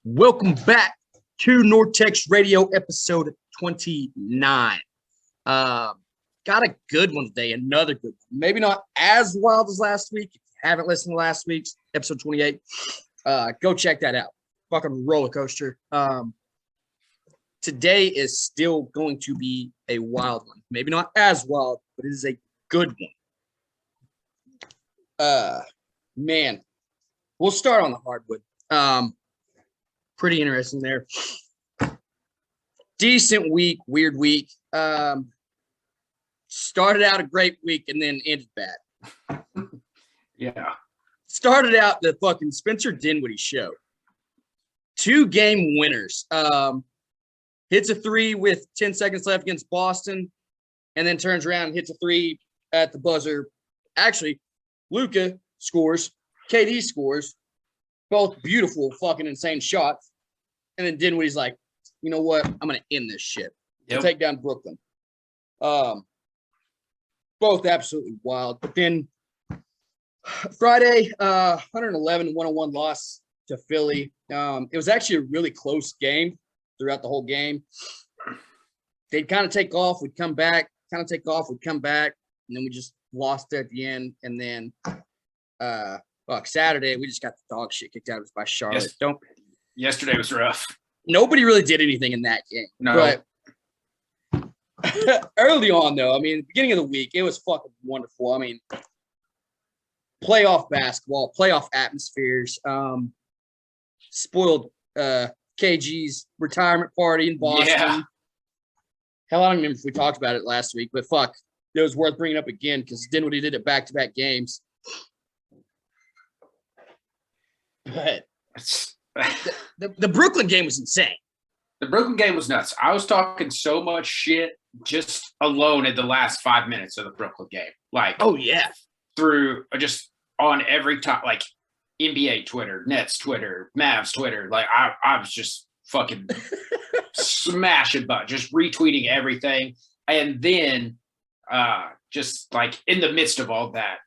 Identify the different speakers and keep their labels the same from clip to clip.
Speaker 1: Welcome back to Nortex Radio episode 29. Got a good one today, another good one. Maybe not as wild as last week. If you haven't listened to last week's episode 28, go check that out. Fucking roller coaster. Today is still going to be a wild one. Maybe not as wild, but it is a good one. Man, we'll start on the hardwood. Pretty interesting there. Decent week, weird week. Started out a great week and then ended bad.
Speaker 2: Yeah.
Speaker 1: Started out the fucking Spencer Dinwiddie show. 2-game winners. Hits a three with 10 seconds left against Boston, and then turns around and hits a three at the buzzer. Actually, Luka scores, KD scores, both beautiful fucking insane shots. And then Dinwiddie's like, you know what? I'm going to end this shit. Yep. Take down Brooklyn. Both absolutely wild. But then Friday, 111-101 loss to Philly. It was actually a really close game throughout the whole game. They'd kind of take off, we'd come back, kind of take off, we'd come back, and then we just lost at the end. And then Saturday, we just got the dog shit kicked out of us by Charlotte.
Speaker 2: Yes. Yesterday was rough.
Speaker 1: Nobody really did anything in that game.
Speaker 2: No.
Speaker 1: But early on, though, I mean, beginning of the week, it was fucking wonderful. I mean, playoff basketball, playoff atmospheres, spoiled KG's retirement party in Boston.
Speaker 2: Yeah.
Speaker 1: Hell, I don't remember if we talked about it last week, but fuck, it was worth bringing up again because Dinwiddie did it back-to-back games. But the Brooklyn game was insane.
Speaker 2: The Brooklyn game was nuts. I was talking so much shit just alone in the last 5 minutes of the Brooklyn game. Like,
Speaker 1: oh, yeah.
Speaker 2: Through just on every top, like NBA Twitter, Nets Twitter, Mavs Twitter. Like, I was just fucking smashing butt, just retweeting everything. And then just like in the midst of all that,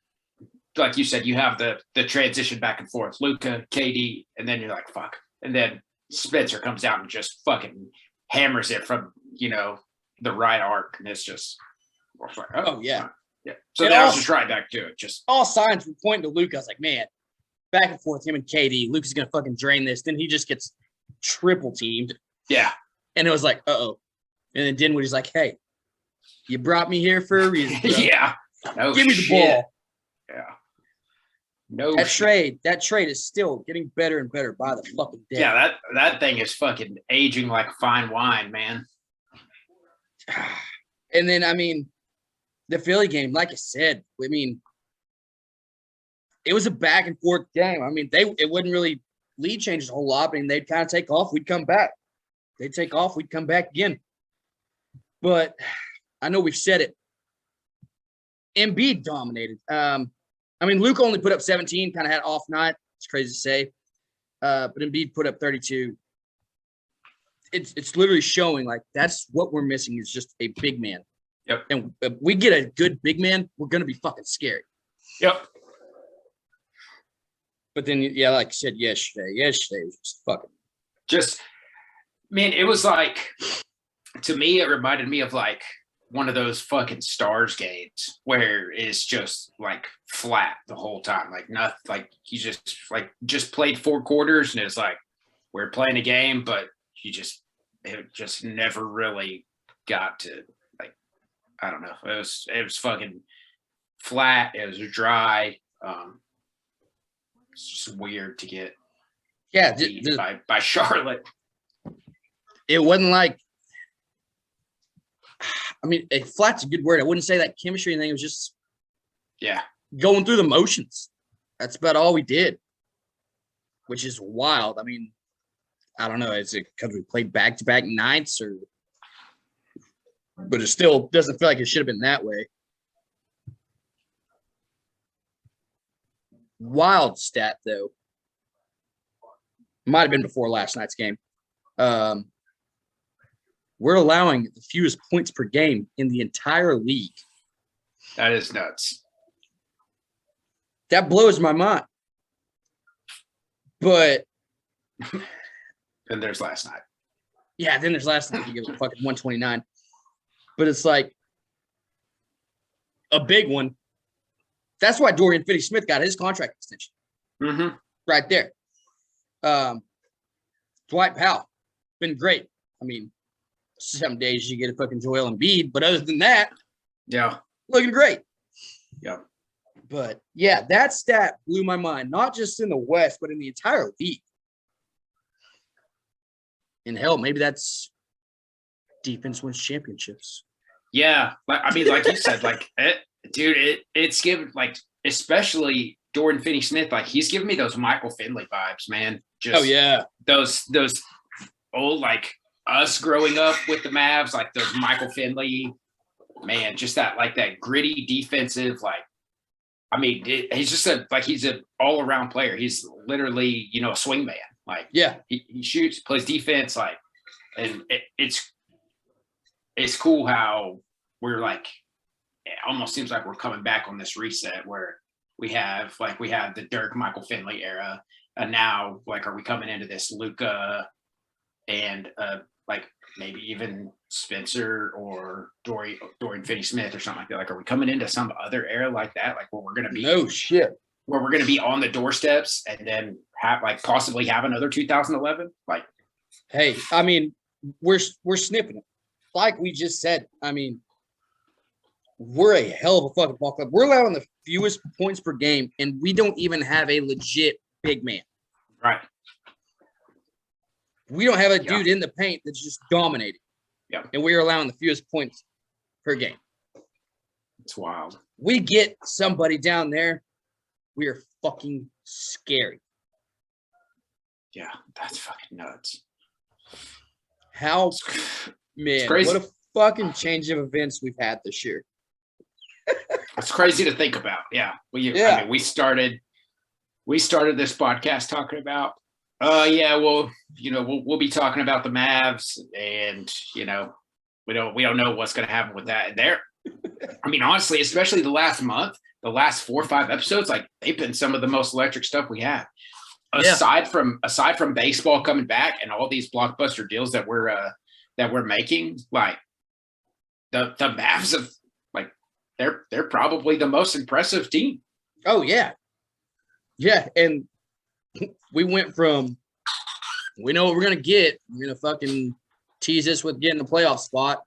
Speaker 2: like you said, you have the transition back and forth, Luka, KD, and then you're like, fuck. And then Spencer comes out and just fucking hammers it from, the right arc. And it's just, like,
Speaker 1: oh yeah.
Speaker 2: Yeah. So that was just right back to it. Just
Speaker 1: all signs were pointing to Luka. I was like, man, back and forth, him and KD. Luka's going to fucking drain this. Then he just gets triple teamed.
Speaker 2: Yeah.
Speaker 1: And it was like, uh-oh. And then Dinwiddie's like, hey, you brought me here for a reason, bro.
Speaker 2: Yeah. No
Speaker 1: Give me the ball.
Speaker 2: Yeah. No
Speaker 1: that trade is still getting better and better by the fucking day.
Speaker 2: Yeah, that thing is fucking aging like fine wine, man.
Speaker 1: And then, I mean, the Philly game, like I said, it was a back and forth game. I mean, it wouldn't really lead changes a whole lot. I mean, they'd kind of take off, we'd come back. They'd take off, we'd come back again. But I know we've said it. Embiid dominated. I mean, Luke only put up 17, kind of had off night. It's crazy to say. But Embiid put up 32. It's literally showing like that's what we're missing is just a big man.
Speaker 2: Yep.
Speaker 1: And if we get a good big man, we're going to be fucking scary.
Speaker 2: Yep.
Speaker 1: But then, yeah, like I said yesterday was just fucking.
Speaker 2: Just, man, it was like, to me, it reminded me of like one of those fucking Stars games where it's just like flat the whole time. Like nothing, like you just played 4 quarters and it's like, we're playing a game, but it just never really got to like, I don't know. It was fucking flat. It was dry. It's just weird to get by Charlotte.
Speaker 1: It wasn't like, I mean, flat's a good word. I wouldn't say that chemistry thing. It was just going through the motions. That's about all we did, which is wild. I mean, I don't know. Is it because we played back-to-back nights but it still doesn't feel like it should have been that way. Wild stat, though. Might have been before last night's game. We're allowing the fewest points per game in the entire league.
Speaker 2: That is nuts.
Speaker 1: That blows my mind. But
Speaker 2: Then there's last night.
Speaker 1: Yeah, then there's last night. You give a fucking 129. But it's like a big one. That's why Dorian Finney-Smith got his contract extension.
Speaker 2: Mm-hmm.
Speaker 1: Right there. Dwight Powell, been great. I mean, some days you get a fucking Joel Embiid, but other than that,
Speaker 2: yeah,
Speaker 1: looking great.
Speaker 2: Yeah.
Speaker 1: But yeah, that stat blew my mind, not just in the West, but in the entire league. And hell, maybe that's defense wins championships.
Speaker 2: Yeah. I mean, like you said, like, it's given, like, especially Dorian Finney-Smith, like, he's giving me those Michael Finley vibes, man. Just those old, like, us growing up with the Mavs, like those Michael Finley, man, just that, like, that gritty defensive, like, I mean, he's just he's an all-around player. He's literally, you know, a swing man. Like,
Speaker 1: yeah,
Speaker 2: he shoots, plays defense, like, and it's cool how we're like, it almost seems like we're coming back on this reset where we have the Dirk Michael Finley era, and now, like, are we coming into this Luka and like maybe even Spencer or Dorian Finney-Smith or something like that? Like, are we coming into some other era like that? Like, where we're going to be where we're going to be on the doorsteps and then possibly have another 2011? Like,
Speaker 1: hey, I mean, we're sniffing it. Like we just said, I mean, we're a hell of a fucking ball club. We're allowing the fewest points per game, and we don't even have a legit big man.
Speaker 2: Right.
Speaker 1: We don't have a dude in the paint that's just dominating.
Speaker 2: Yeah.
Speaker 1: And we are allowing the fewest points per game.
Speaker 2: It's wild.
Speaker 1: We get somebody down there, we are fucking scary.
Speaker 2: Yeah, that's fucking nuts.
Speaker 1: How, man, what a fucking change of events we've had this year.
Speaker 2: It's crazy to think about. Yeah. I mean, we started this podcast talking about, well, you know, we'll be talking about the Mavs, and, you know, we don't know what's going to happen with that. And there, I mean, honestly, especially the last month, the last 4 or 5 episodes, like, they've been some of the most electric stuff we have. Aside from baseball coming back and all these blockbuster deals that we're making, like, the Mavs have, like, they're probably the most impressive team.
Speaker 1: Oh yeah. Yeah, and we went from, we know what we're gonna get. We're gonna fucking tease us with getting the playoff spot,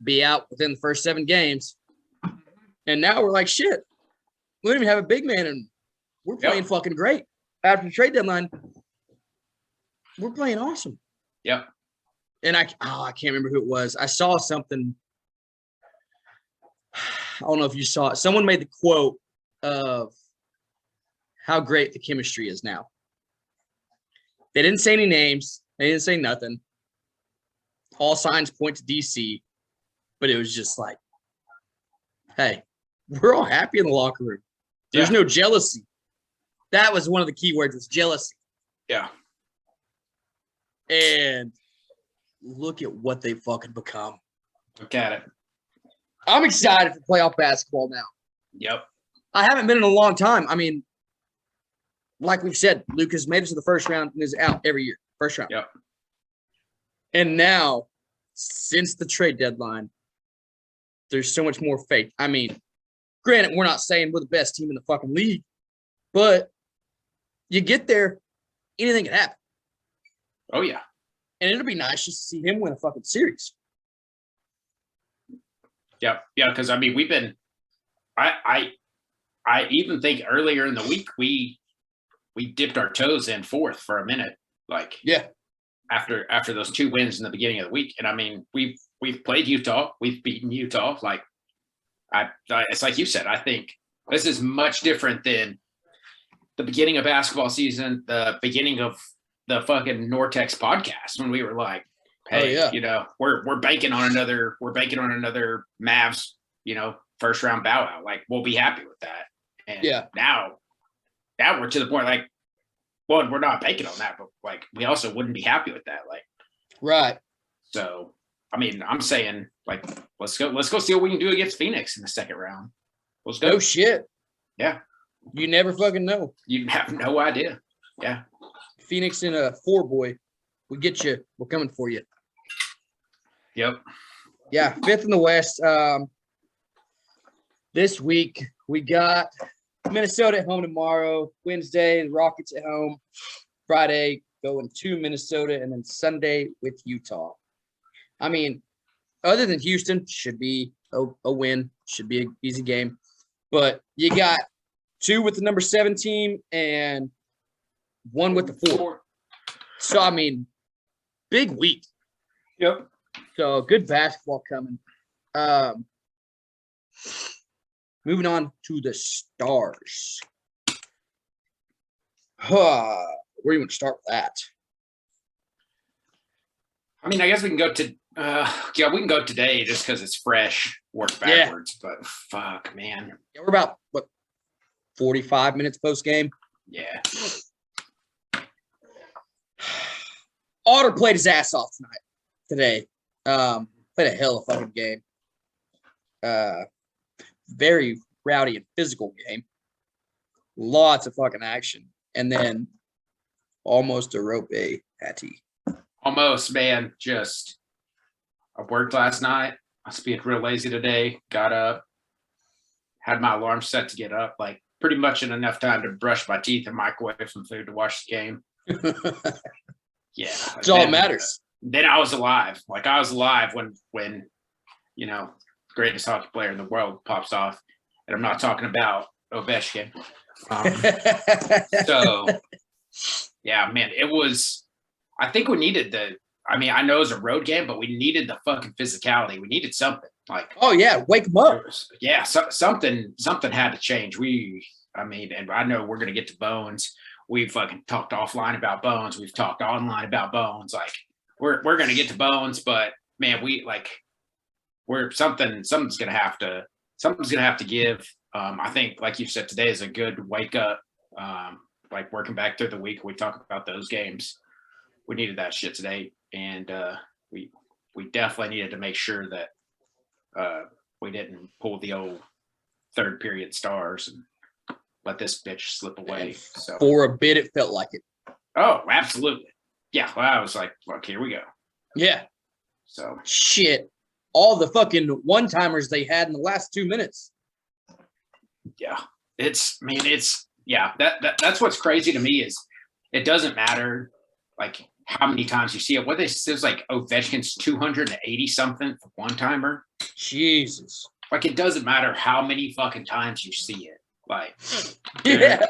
Speaker 1: be out within the first 7 games, and now we're like, shit, we don't even have a big man, and we're playing fucking great. After the trade deadline, we're playing awesome.
Speaker 2: Yep.
Speaker 1: And I can't remember who it was. I saw something. I don't know if you saw it. Someone made the quote of how great the chemistry is now. They didn't say any names. They didn't say nothing. All signs point to DC, but it was just like, hey, we're all happy in the locker room. There's no jealousy. That was one of the key words, was jealousy.
Speaker 2: Yeah.
Speaker 1: And look at what they fucking become.
Speaker 2: Look at it.
Speaker 1: I'm excited for playoff basketball now.
Speaker 2: Yep.
Speaker 1: I haven't been in a long time. I mean, like we've said, Luka's made it to the first round and is out every year. First round.
Speaker 2: Yep.
Speaker 1: And now, since the trade deadline, there's so much more faith. I mean, granted, we're not saying we're the best team in the fucking league, but you get there, anything can happen.
Speaker 2: Oh, yeah.
Speaker 1: And it'll be nice just to see him win a fucking series.
Speaker 2: Yeah, because, I mean, we've been – I even think earlier in the week we dipped our toes in fourth for a minute, like, after those 2 wins in the beginning of the week. And, I mean, we've played Utah. We've beaten Utah. Like, it's like you said, I think this is much different than the beginning of basketball season, the beginning of the fucking Nortex podcast, when we were like, hey, you know, we're banking on another Mavs, you know, first round bow out. Like, we'll be happy with that. And now we're to the point, like, well, we're not banking on that, but, like, we also wouldn't be happy with that. Like,
Speaker 1: right.
Speaker 2: So, I mean, I'm saying, like, let's go see what we can do against Phoenix in the second round. Let's go.
Speaker 1: No shit.
Speaker 2: Yeah.
Speaker 1: You never fucking know.
Speaker 2: You have no idea. Yeah.
Speaker 1: Phoenix in a 4-boy. We get you. We're coming for you.
Speaker 2: Yep.
Speaker 1: Yeah, 5th in the West. This week we got Minnesota at home tomorrow. Wednesday, the Rockets at home. Friday, going to Minnesota, and then Sunday with Utah. I mean, other than Houston, should be a win. Should be an easy game. But you got 2 with the number 7 team and 1 with the 4. So, I mean, big week.
Speaker 2: Yep.
Speaker 1: So, good basketball coming. Moving on to the Stars. Where do you want to start with that?
Speaker 2: I mean, I guess we can go to we can go today just because it's fresh, work backwards. But fuck, man.
Speaker 1: Yeah, we're about 45 minutes post game.
Speaker 2: Yeah.
Speaker 1: Otter played his ass off today. Played a hell of a fucking game. Very rowdy and physical game. Lots of fucking action. And then almost a rope Hattie.
Speaker 2: Almost, man. I worked last night. I was being real lazy today. Got up. Had my alarm set to get up, like pretty much in enough time to brush my teeth and microwave some food to watch the game. Yeah.
Speaker 1: That's all that matters.
Speaker 2: Then I was alive. Like I was alive when greatest hockey player in the world pops off. And I'm not talking about Ovechkin. So, yeah, man, I think we needed I know it was a road game, but we needed the fucking physicality. We needed something. Like,
Speaker 1: oh, yeah, wake them up.
Speaker 2: Yeah, something had to change. And I know we're going to get to Bones. We've fucking talked offline about Bones. We've talked online about Bones. Like, we're going to get to Bones, but, man, something's gonna have to give. I think, like you said, today is a good wake up. Like working back through the week, we talk about those games. We needed that shit today, and we definitely needed to make sure that we didn't pull the old third period Stars and let this bitch slip away. So
Speaker 1: for a bit, it felt like it.
Speaker 2: Oh, absolutely. Yeah, well, I was like, look, here we go.
Speaker 1: Yeah.
Speaker 2: So
Speaker 1: shit. All the fucking one-timers they had in the last 2 minutes.
Speaker 2: Yeah. That's what's crazy to me is it doesn't matter like how many times you see it. What this is like Ovechkin's 280 something for one-timer.
Speaker 1: Jesus.
Speaker 2: Like it doesn't matter how many fucking times you see it. Like
Speaker 1: yeah.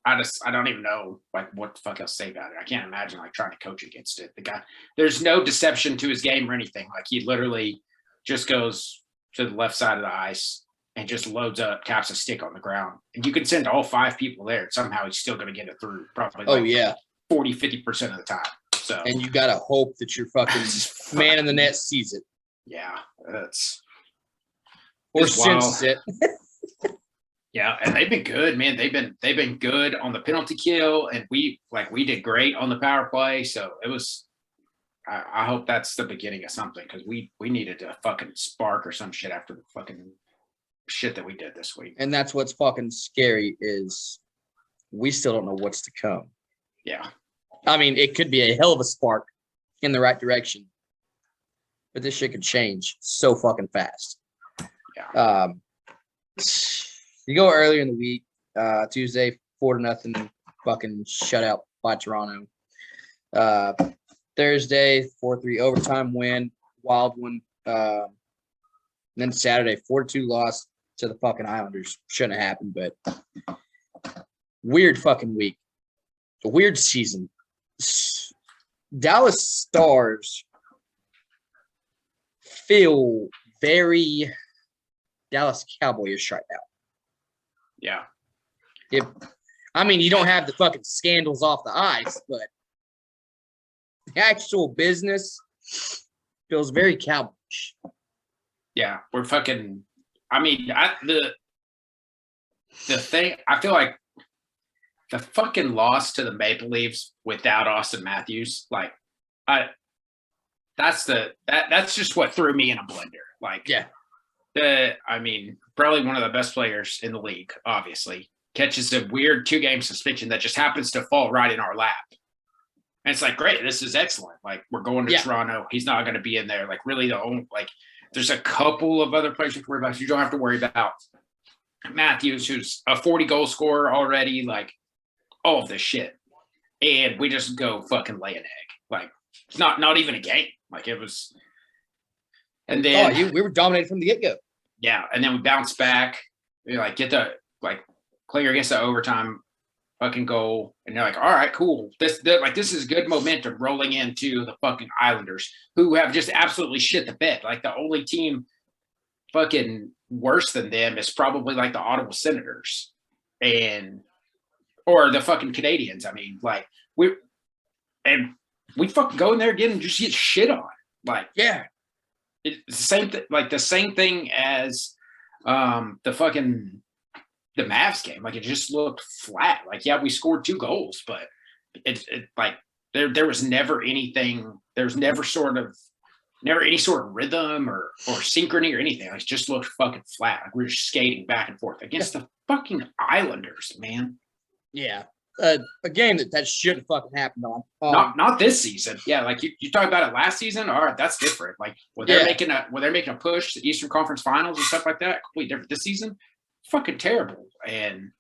Speaker 2: I don't even know like what the fuck I'll say about it. I can't imagine like trying to coach against it. The guy, there's no deception to his game or anything. Like he literally just goes to the left side of the ice and just loads up, taps a stick on the ground. And you can send all 5 people there and somehow he's still going to get it through probably like 40-50% of the time. So
Speaker 1: and you got to hope that your fucking man in the net sees it.
Speaker 2: Yeah.
Speaker 1: Or senses it.
Speaker 2: Yeah, and they've been good, man. They've been good on the penalty kill, and we did great on the power play. So it was. I hope that's the beginning of something because we needed a fucking spark or some shit after the fucking shit that we did this week.
Speaker 1: And that's what's fucking scary is we still don't know what's to come.
Speaker 2: Yeah,
Speaker 1: I mean it could be a hell of a spark in the right direction, but this shit could change so fucking fast.
Speaker 2: Yeah.
Speaker 1: You go earlier in the week, Tuesday, 4-0, fucking shutout by Toronto. Thursday, 4-3 overtime win, wild one. And then Saturday, 4-2 loss to the fucking Islanders. Shouldn't have happened, but weird fucking week. A weird season. Dallas Stars feel very Dallas Cowboys right now.
Speaker 2: Yeah.
Speaker 1: You don't have the fucking scandals off the ice, but the actual business feels very Cowboys.
Speaker 2: Yeah, we're fucking. The thing I feel like the fucking loss to the Maple Leafs without Austin Matthews, like, that's just what threw me in a blender. Like,
Speaker 1: yeah.
Speaker 2: Probably one of the best players in the league, obviously, catches a weird 2-game suspension that just happens to fall right in our lap. And it's like, great, this is excellent. Like, we're going to
Speaker 1: Yeah.
Speaker 2: Toronto. He's not going to be in there. Like, really, the only, like, there's a couple of other players you can worry about. You don't have to worry about Matthews, who's a 40-goal scorer already, like, all of this shit. And we just go fucking lay an egg. Like, it's not even a game. Like, it was. And then.
Speaker 1: We were dominated from the get-go.
Speaker 2: Yeah. And then we bounced back. We, like, Klinger gets the overtime fucking goal, and they're like, all right, cool. This is good momentum rolling into the fucking Islanders, who have just absolutely shit the bed. Like, the only team fucking worse than them is probably like the Ottawa Senators or the fucking Canadians. I mean, like, we fucking go in there again and just get shit on. Like,
Speaker 1: yeah,
Speaker 2: it's the same thing. Like, the same thing as the Mavs game. Like, it just looked flat. Like, yeah, we scored 2 goals, but it like there was never anything. There's never any sort of rhythm or synchrony or anything. Like, it just looked fucking flat. Like, we were just skating back and forth against the fucking Islanders, man.
Speaker 1: Yeah. A game that shouldn't fucking happen on.
Speaker 2: Not this season. Yeah, like you talk about it last season. All right, that's different. Like, when they're making a push to Eastern Conference Finals and stuff like that, completely different. This season, fucking terrible. And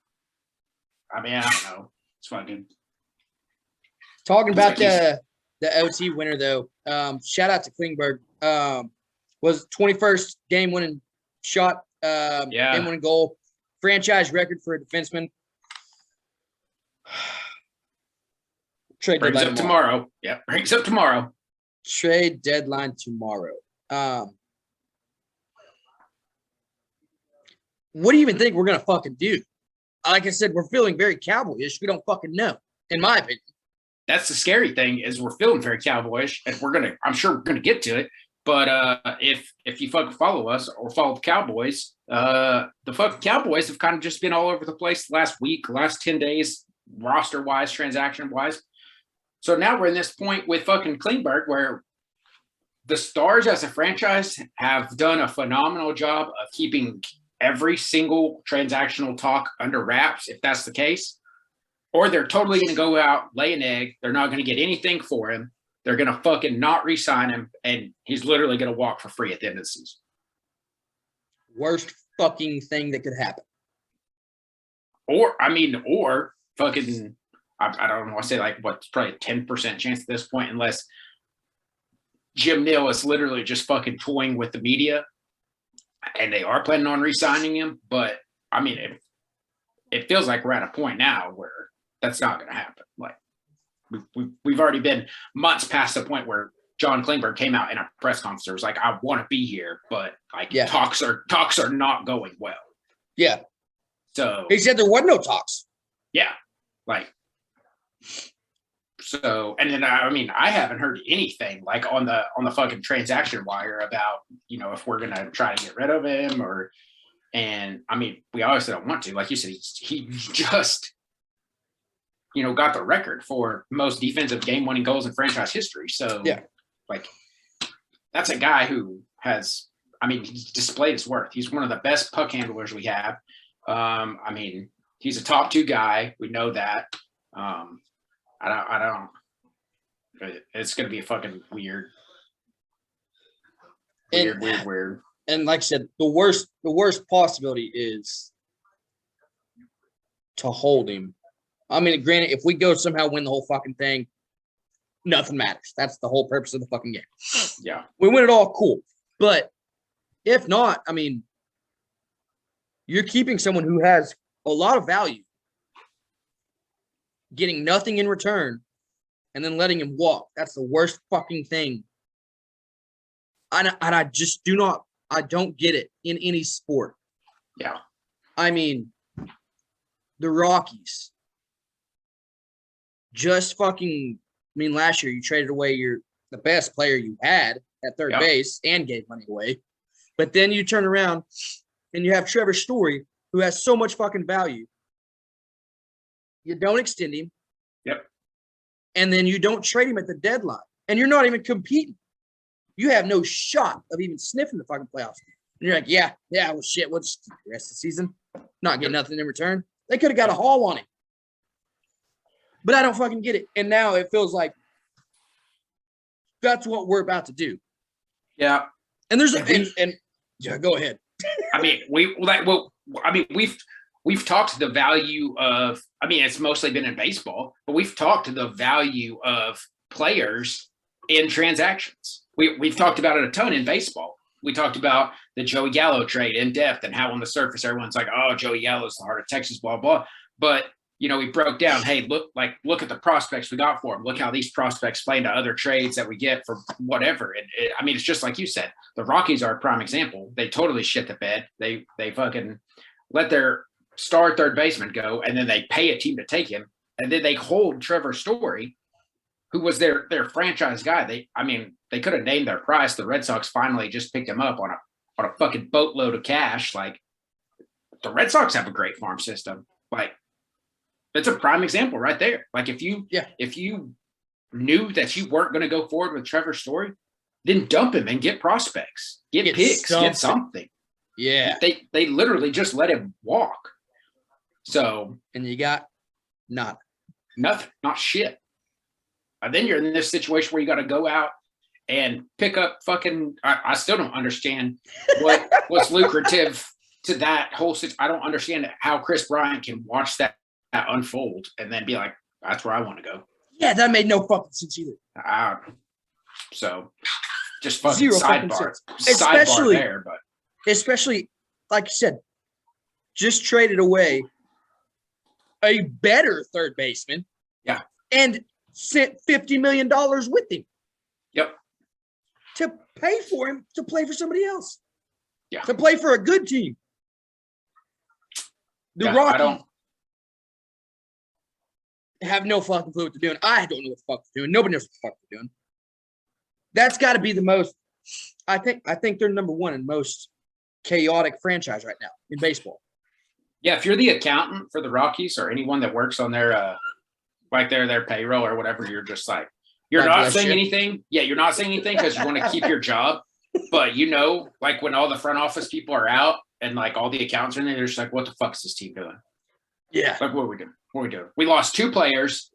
Speaker 2: I mean, I don't know. It's fucking
Speaker 1: talking about the OT winner though. Shout out to Klingberg. Was 21st game winning shot. Game winning goal. Franchise record for a defenseman. Trade
Speaker 2: brings
Speaker 1: deadline
Speaker 2: up tomorrow. Yeah, brings up tomorrow.
Speaker 1: Trade deadline tomorrow. What do you even think we're gonna fucking do? Like I said, we're feeling very Cowboyish. We don't fucking know, in my opinion.
Speaker 2: That's the scary thing, is we're feeling very Cowboyish, and I'm sure we're gonna get to it. But if you fucking follow us or follow the Cowboys, the fucking Cowboys have kind of just been all over the place last week, last 10 days, roster wise, transaction wise. So now we're in this point with fucking Klingberg, where the Stars as a franchise have done a phenomenal job of keeping every single transactional talk under wraps, if that's the case. Or they're totally going to go out, lay an egg. They're not going to get anything for him. They're going to fucking not re-sign him, and he's literally going to walk for free at the end of the season.
Speaker 1: Worst fucking thing that could happen.
Speaker 2: Or fucking, I don't want to say like what's probably a 10% chance at this point, unless Jim Neal is literally just fucking toying with the media, and they are planning on re-signing him. But I mean, it feels like we're at a point now where that's not going to happen. Like, we've already been months past the point where John Klingberg came out in a press conference. It was like, I want to be here, but like talks are not going well.
Speaker 1: Yeah.
Speaker 2: So
Speaker 1: he said there was no talks.
Speaker 2: Yeah. Like, so, and then I haven't heard anything like on the fucking transaction wire about, if we're gonna try to get rid of him and I mean, we obviously don't want to. Like you said, he just got the record for most defensive game-winning goals in franchise history. So
Speaker 1: yeah,
Speaker 2: like, that's a guy who has, he's displayed his worth. He's one of the best puck handlers we have. He's a top 2 guy. We know that. It's going to be a fucking weird.
Speaker 1: And like I said, the worst possibility is to hold him. Granted, if we go somehow win the whole fucking thing, nothing matters. That's the whole purpose of the fucking game.
Speaker 2: Yeah.
Speaker 1: We win it all, cool. But if not, you're keeping someone who has a lot of value, getting nothing in return, and then letting him walk. That's the worst fucking thing. And I just I don't get it in any sport.
Speaker 2: Yeah.
Speaker 1: The Rockies just fucking, last year you traded away the best player you had at third base and gave money away. But then you turn around and you have Trevor Story, who has so much fucking value. You don't extend him.
Speaker 2: Yep.
Speaker 1: And then you don't trade him at the deadline. And you're not even competing. You have no shot of even sniffing the fucking playoffs. And you're like, well, shit, we'll just keep the rest of the season. Not get nothing in return. They could have got a haul on him. But I don't fucking get it. And now it feels like that's what we're about to do.
Speaker 2: Yeah.
Speaker 1: And there's
Speaker 2: And
Speaker 1: yeah, go ahead.
Speaker 2: I mean, we've talked to the value of, I mean, it's mostly been in baseball, but we've talked to the value of players in transactions. We've talked about it a ton in baseball. We talked about the Joey Gallo trade in depth and how on the surface everyone's like, oh, Joey Gallo's the heart of Texas, blah, blah. But, you know, we broke down, hey, look at the prospects we got for him. Look how these prospects play into other trades that we get for whatever. And I mean, it's just like you said, the Rockies are a prime example. They totally shit the bed. They fucking let their star third baseman go, and then they pay a team to take him. And then they hold Trevor Story, who was their franchise guy. They could have named their price. The Red Sox finally just picked him up on a fucking boatload of cash. Like, the Red Sox have a great farm system. Like, it's a prime example right there. Like, if you knew that you weren't going to go forward with Trevor Story, then dump him and get prospects, get picks, get something.
Speaker 1: Yeah.
Speaker 2: They literally just let him walk. So,
Speaker 1: and you got nothing,
Speaker 2: not shit. And then you're in this situation where you got to go out and pick up fucking. I still don't understand what's lucrative to that whole situation. I don't understand how Chris Bryant can watch that unfold and then be like, that's where I want to go.
Speaker 1: Yeah, that made no fucking sense either.
Speaker 2: So just fucking
Speaker 1: Zero fucking
Speaker 2: sidebar
Speaker 1: sense.
Speaker 2: there, but
Speaker 1: especially like you said, just traded away a better third baseman.
Speaker 2: Yeah.
Speaker 1: And sent $50 million with him.
Speaker 2: Yep.
Speaker 1: To pay for him to play for somebody else.
Speaker 2: Yeah.
Speaker 1: To play for a good team. The Rockies have no fucking clue what they're doing. I don't know what the fuck they're doing. Nobody knows what the fuck they're doing. That's got to be the most. I think they're number one in most chaotic franchise right now in baseball.
Speaker 2: Yeah, if you're the accountant for the Rockies or anyone that works on their like their payroll or whatever, you're just like, you're not saying anything. Yeah, you're not saying anything because you want to keep your job. But you know, like when all the front office people are out and like all the accountants are in there, they're just like, what the fuck is this team doing?
Speaker 1: Yeah.
Speaker 2: Like, what are we doing? What are we doing? We lost two players,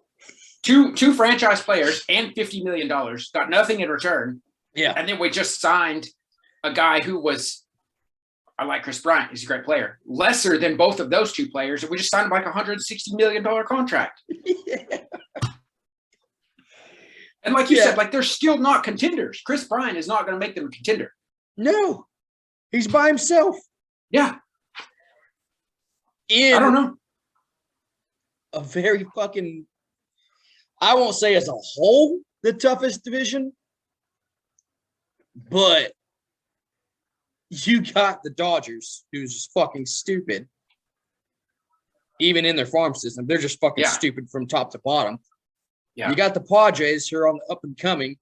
Speaker 2: two franchise players, and $50 million. Got nothing in return.
Speaker 1: Yeah.
Speaker 2: And then we just signed a guy who was, I like Chris Bryant. He's a great player. Lesser than both of those two players. And we just signed like $160 million contract.
Speaker 1: Yeah.
Speaker 2: And like you said, like they're still not contenders. Chris Bryant is not going to make them a contender.
Speaker 1: No. He's by himself.
Speaker 2: Yeah.
Speaker 1: I
Speaker 2: don't know.
Speaker 1: A very fucking, I won't say as a whole the toughest division, but you got the Dodgers, who's just fucking stupid. Even in their farm system, they're just fucking stupid from top to bottom. Yeah. You got the Padres who are on the up and coming.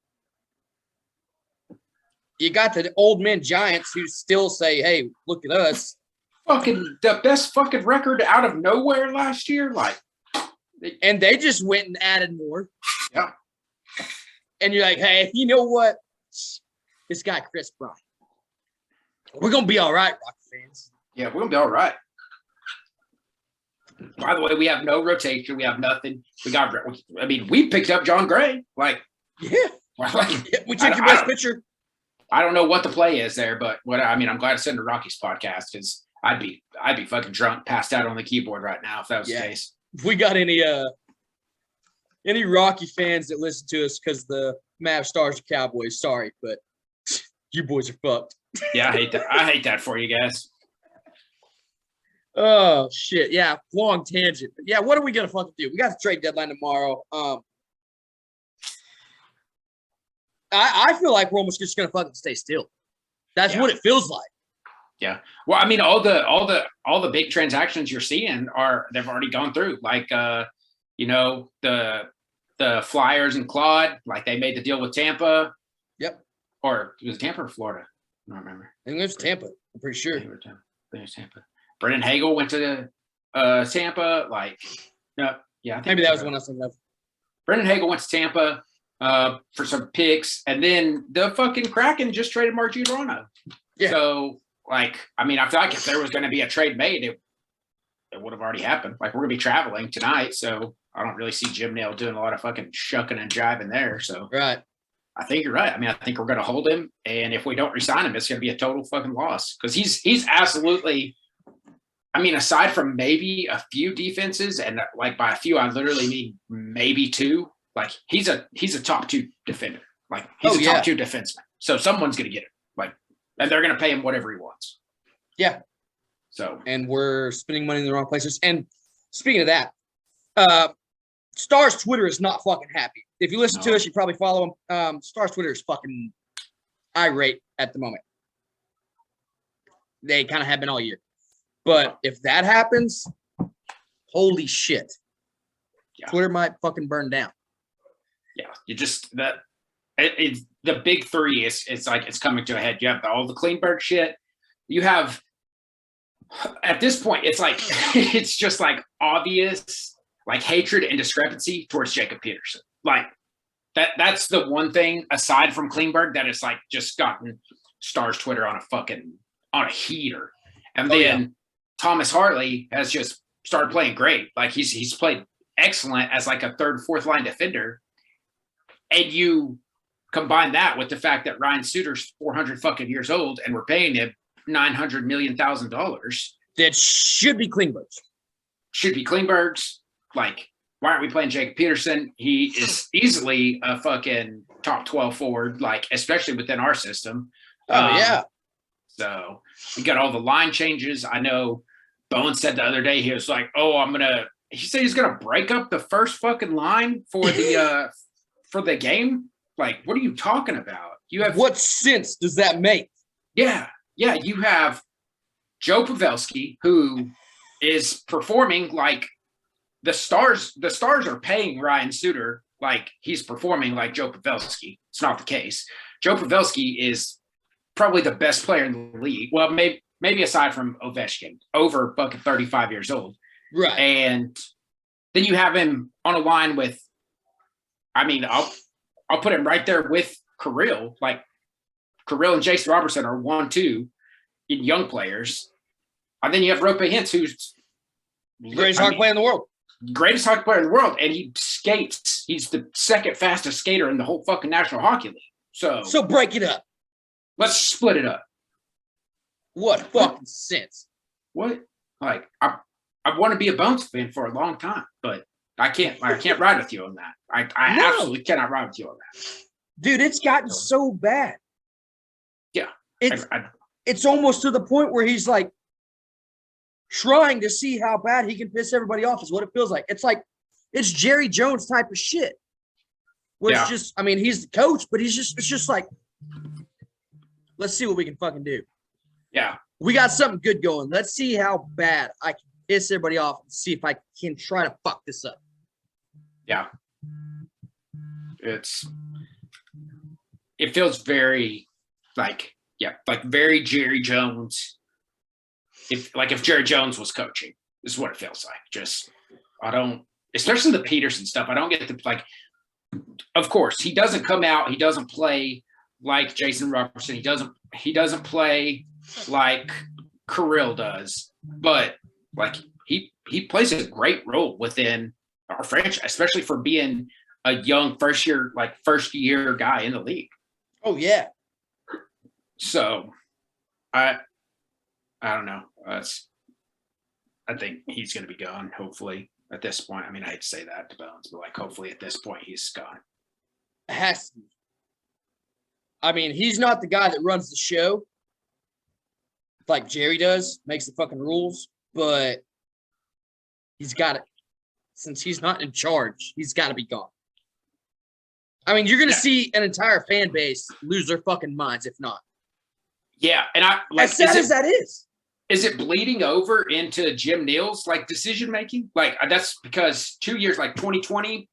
Speaker 1: You got the old men Giants who still say, hey, look at us.
Speaker 2: Fucking the best fucking record out of nowhere last year. Like,
Speaker 1: and they just went and added more.
Speaker 2: Yeah.
Speaker 1: And you're like, hey, you know what? This guy, Chris Bryant. We're going to be all right, Rocky fans.
Speaker 2: Yeah, we're going to be all right. By the way, we have no rotation. We have nothing. We picked up John Gray. Like,
Speaker 1: yeah. We took your best pitcher.
Speaker 2: I don't know what the play is there, but I'm glad it's in the Rockies podcast because I'd be fucking drunk, passed out on the keyboard right now if that was the case.
Speaker 1: If we got any Rocky fans that listen to us because the Mavs Stars are Cowboys, sorry, but you boys are fucked.
Speaker 2: Yeah, I hate that. I hate that for you guys.
Speaker 1: Oh shit! Yeah, long tangent. But yeah, what are we gonna fucking do? We got the trade deadline tomorrow. I feel like we're almost just gonna fucking stay still. That's what it feels like.
Speaker 2: Yeah. Well, I mean, all the big transactions you're seeing they've already gone through. Like, the Flyers and Claude, like they made the deal with Tampa.
Speaker 1: Yep.
Speaker 2: Or was it Tampa or Florida? I don't remember.
Speaker 1: I think it was Tampa. I'm pretty sure.
Speaker 2: I think it was Tampa. Brendan Hagel went to Tampa. Like, yeah. I think
Speaker 1: maybe that was one I was thinking of.
Speaker 2: Brendan Hagel went to Tampa for some picks, and then the fucking Kraken just traded Mark Giordano. Yeah. So, like, I feel like if there was going to be a trade made, it would have already happened. Like, we're going to be traveling tonight, so I don't really see Jim Nail doing a lot of fucking shucking and jiving there. So,
Speaker 1: right.
Speaker 2: I think you're right. I mean, I think we're going to hold him, and if we don't resign him, it's going to be a total fucking loss because he's absolutely. I mean, aside from maybe a few defenses, and like by a few, I literally mean maybe two. Like he's a top two defender. Like he's a top two defenseman. So someone's going to get him. Like, and they're going to pay him whatever he wants.
Speaker 1: Yeah.
Speaker 2: So,
Speaker 1: and we're spending money in the wrong places. And speaking of that, Star's Twitter is not fucking happy. If you listen to us, you probably follow him. Star's Twitter is fucking irate at the moment. They kind of have been all year. But if that happens, holy shit. Yeah. Twitter might fucking burn down.
Speaker 2: Yeah, you just it's the big three it's like it's coming to a head. You have all the Klingberg shit. You have at this point, it's like it's just like obvious like hatred and discrepancy towards Jacob Peterson. Like that's the one thing aside from Klingberg that is like just gotten Stars Twitter on a heater. And then Thomas Hartley has just started playing great. Like he's played excellent as like a third, fourth line defender. And you combine that with the fact that Ryan Suter's 400 fucking years old and we're paying him $900 million.
Speaker 1: That should be Klingberg's.
Speaker 2: Should be Klingberg's. Like, why aren't we playing Jacob Peterson? He is easily a fucking top 12 forward, like, especially within our system.
Speaker 1: Yeah.
Speaker 2: So we got all the line changes. I know Bowen said the other day, he was like, he said he's going to break up the first fucking line for the, for the game. Like, what are you talking about? You have
Speaker 1: what sense does that make?
Speaker 2: Yeah. You have Joe Pavelski, who is performing like the Stars are paying Ryan Suter like he's performing like Joe Pavelski. It's not the case. Joe Pavelski is probably the best player in the league. Well, maybe aside from Ovechkin, over fucking 35 years old.
Speaker 1: Right.
Speaker 2: And then you have him on a line with, I mean, I'll put him right there with Kirill. Like Kirill and Jason Robertson are 1-2 in young players. And then you have Rope Hintz, who's
Speaker 1: the greatest hockey player in the world.
Speaker 2: Greatest hockey player in the world. And he skates. He's the second fastest skater in the whole fucking National Hockey League. So
Speaker 1: break it up.
Speaker 2: Let's split it up.
Speaker 1: What fucking sense?
Speaker 2: What? Like, I want to be a Bones fan for a long time, but I can't ride with you on that. I absolutely cannot ride with you on that.
Speaker 1: Dude, it's gotten so bad.
Speaker 2: Yeah.
Speaker 1: It's almost to the point where he's like trying to see how bad he can piss everybody off is what it feels like. It's like it's Jerry Jones type of shit. Where it's just, I mean, he's the coach, but it's just like, let's see what we can fucking do.
Speaker 2: Yeah.
Speaker 1: We got something good going. Let's see how bad I can piss everybody off and see if I can try to fuck this up.
Speaker 2: Yeah. It feels very like very Jerry Jones. If Jerry Jones was coaching, this is what it feels like. Just, especially the Peterson stuff. I don't get the, of course, he doesn't come out. He doesn't play like Jason Robertson. He doesn't play like Kirill does, but like he plays a great role within our franchise, especially for being a young first year guy in the league.
Speaker 1: Oh yeah.
Speaker 2: So I don't know. I think he's going to be gone. Hopefully at this point. I mean, I hate to say that to Bones, but like hopefully at this point he's gone.
Speaker 1: It has to be. I mean, he's not the guy that runs the show like Jerry does, makes the fucking rules, but he's got it. Since he's not in charge, he's got to be gone. I mean, you're going to see an entire fan base lose their fucking minds if not.
Speaker 2: Yeah, and
Speaker 1: as sad as that is.
Speaker 2: Is it bleeding over into Jim Neal's like decision making? Like that's because 2 years, like 2020,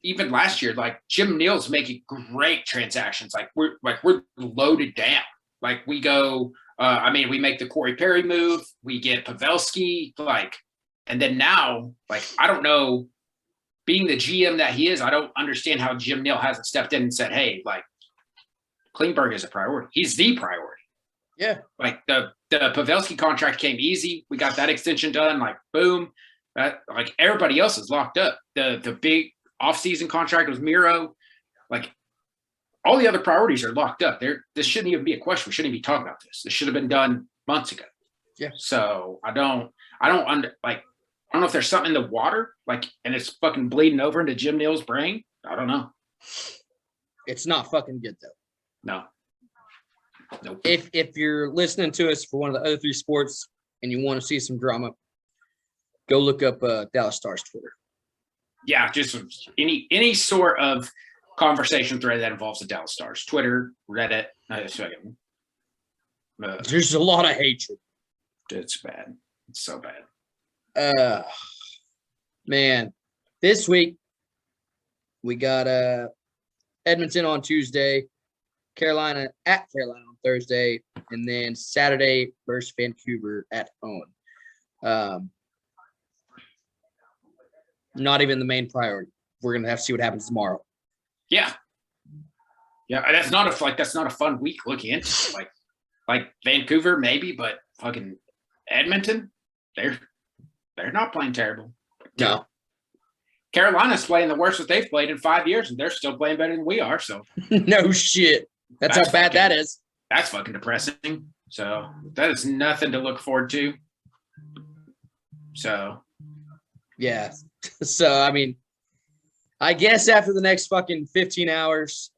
Speaker 2: even last year, like Jim Neal's making great transactions. Like we're loaded down. Like we go, we make the Corey Perry move, we get Pavelski, and then now, I don't know, being the GM that he is, I don't understand how Jim Neal hasn't stepped in and said, hey, Klingberg is a priority. He's the priority.
Speaker 1: Yeah.
Speaker 2: The Pavelski contract came easy. We got that extension done. Boom. Everybody else is locked up. The big offseason contract was Miro. all the other priorities are locked up. This shouldn't even be a question. We shouldn't even be talking about this. This should have been done months ago.
Speaker 1: Yeah.
Speaker 2: So I don't know if there's something in the water, like, and it's fucking bleeding over into Jim Neal's brain. I don't know.
Speaker 1: It's not fucking good though.
Speaker 2: No. Nope.
Speaker 1: If you're listening to us for one of the other 3 sports and you want to see some drama, go look up Dallas Stars Twitter.
Speaker 2: Yeah, just any sort of conversation thread that involves the Dallas Stars, Twitter, Reddit.
Speaker 1: There's a lot of hatred.
Speaker 2: It's bad. It's so bad.
Speaker 1: Man, this week we got Edmonton on Tuesday, Carolina at Carolina on Thursday, and then Saturday versus Vancouver at home. Not even the main priority. We're gonna have to see what happens tomorrow.
Speaker 2: Yeah. That's not a fun week looking into. Like Vancouver maybe, but fucking Edmonton, they're not playing terrible.
Speaker 1: No.
Speaker 2: Carolina's playing the worst that they've played in 5 years, and they're still playing better than we are. So
Speaker 1: no shit. That's how bad that is.
Speaker 2: That's fucking depressing. So that is nothing to look forward to. So
Speaker 1: yeah. So I mean, I guess after the next fucking 15 hours,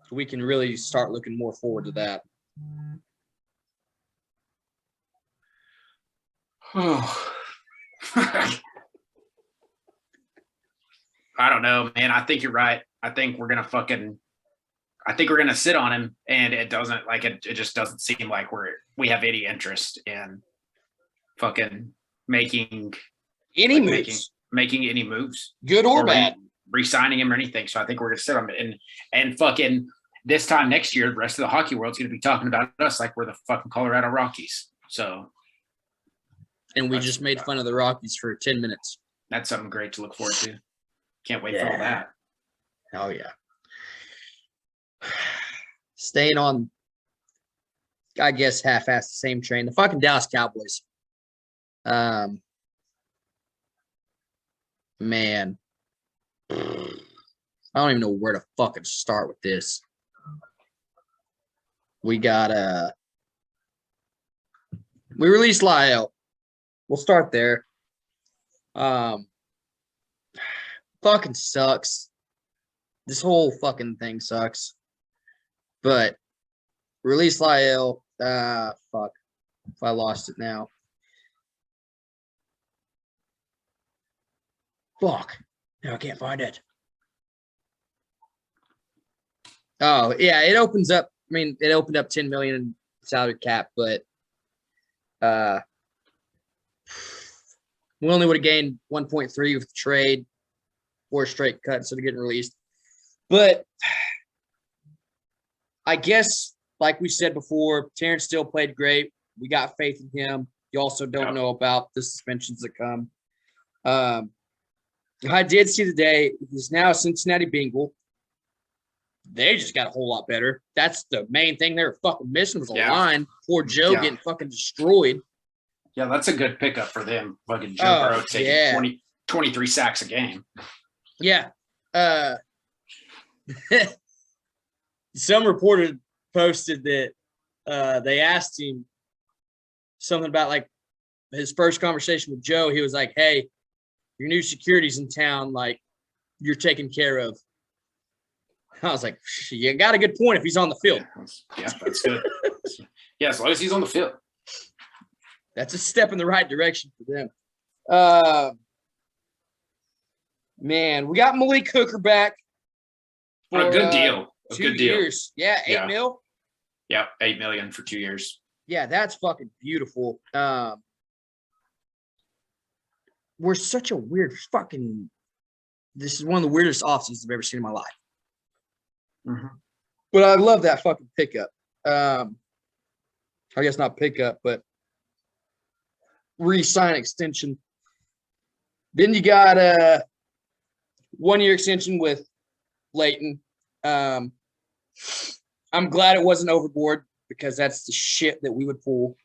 Speaker 1: we can really start looking more forward to that.
Speaker 2: I don't know, man. I think you're right. I think we're gonna sit on him, and it doesn't it just doesn't seem like we have any interest in fucking making
Speaker 1: any moves,
Speaker 2: making any moves,
Speaker 1: good or bad,
Speaker 2: re-signing him or anything. So I think we're gonna sit on it, and fucking this time next year, the rest of the hockey world's gonna be talking about us like we're the fucking Colorado Rockies. So,
Speaker 1: and we just made fun of the Rockies for 10 minutes.
Speaker 2: That's something great to look forward to. Can't wait for all that.
Speaker 1: Oh yeah. Staying on, I guess, half-assed the same train. The fucking Dallas Cowboys. Man, I don't even know where to fucking start with this. We got we released Lyle. We'll start there. Fucking sucks. This whole fucking thing sucks. But release Lyle. Fuck. If I lost it now. Fuck. No, I can't find it. Oh, yeah, it opens up. I mean, it opened up 10 million in salary cap, but we only would have gained 1.3 with the trade, 4 straight cuts instead of getting released. But I guess, like we said before, Terrence still played great. We got faith in him. You also don't know about the suspensions that come. I did see today he's now a Cincinnati Bengal. They just got a whole lot better. That's the main thing they were fucking missing was a line. Poor Joe getting fucking destroyed.
Speaker 2: Yeah, that's a good pickup for them. Fucking Joe Burrow taking 23 sacks a game.
Speaker 1: Yeah. Some reporter posted that they asked him something about like his first conversation with Joe. He was like, hey, your new security's in town. Like, you're taken care of. I was like, you got a good point if he's on the field.
Speaker 2: Yeah, that's good. Yeah, as long as he's on the field.
Speaker 1: That's a step in the right direction for them. Man, we got Malik Hooker back.
Speaker 2: For, a good deal. A
Speaker 1: 2
Speaker 2: good deal.
Speaker 1: years. Yeah, $8 million.
Speaker 2: Yeah, $8 million for 2 years.
Speaker 1: Yeah, that's fucking beautiful. We're such a weird fucking. This is one of the weirdest offseasons I've ever seen in my life.
Speaker 2: Mm-hmm.
Speaker 1: But I love that fucking pickup. I guess not pickup, but re-sign extension. Then you got a 1-year extension with Leighton. I'm glad it wasn't overboard because that's the shit that we would pull.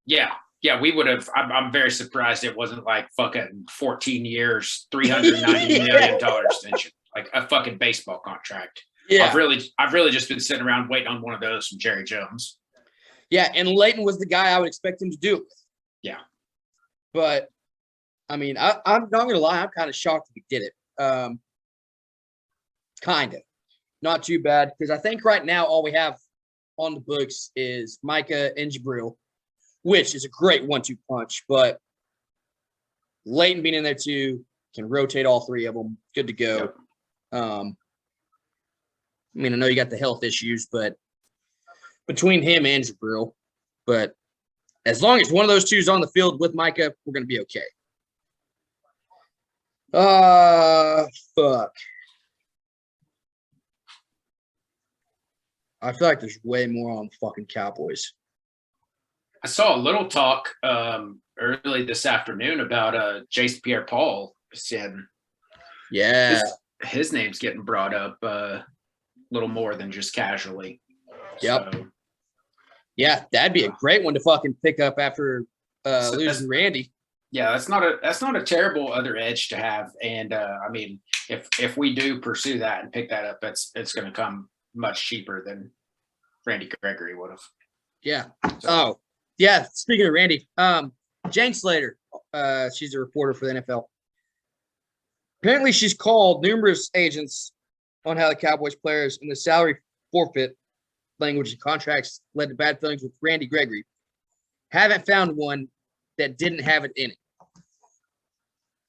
Speaker 2: Yeah, we would have. I'm very surprised it wasn't like fucking 14 years, $390 million extension. like a fucking baseball contract.
Speaker 1: Yeah.
Speaker 2: I've really just been sitting around waiting on one of those from Jerry Jones.
Speaker 1: Yeah, and Leighton was the guy I would expect him to do it with.
Speaker 2: Yeah.
Speaker 1: But, I mean, I'm not going to lie. I'm kind of shocked that he did it. Kind of. Not too bad, because I think right now all we have on the books is Micah and Jabril, which is a great 1-2 punch. But Leighton being in there too, can rotate all three of them. Good to go. Yep. I mean, I know you got the health issues, but between him and Jabril, but as long as one of those two is on the field with Micah, we're going to be okay. Fuck. I feel like there's way more on the fucking Cowboys.
Speaker 2: I saw a little talk early this afternoon about Jace Pierre-Paul saying,
Speaker 1: yeah,
Speaker 2: his name's getting brought up a little more than just casually.
Speaker 1: Yep.
Speaker 2: So,
Speaker 1: yeah, that'd be a great one to fucking pick up after losing Randy.
Speaker 2: Yeah, that's not a terrible other edge to have. And I mean, if we do pursue that and pick that up, it's going to come much cheaper than Randy Gregory would have.
Speaker 1: Yeah. So. Oh, yeah. Speaking of Randy, Jane Slater, she's a reporter for the NFL. Apparently, she's called numerous agents on how the Cowboys players and the salary forfeit language and contracts led to bad feelings with Randy Gregory. Haven't found one that didn't have it in it.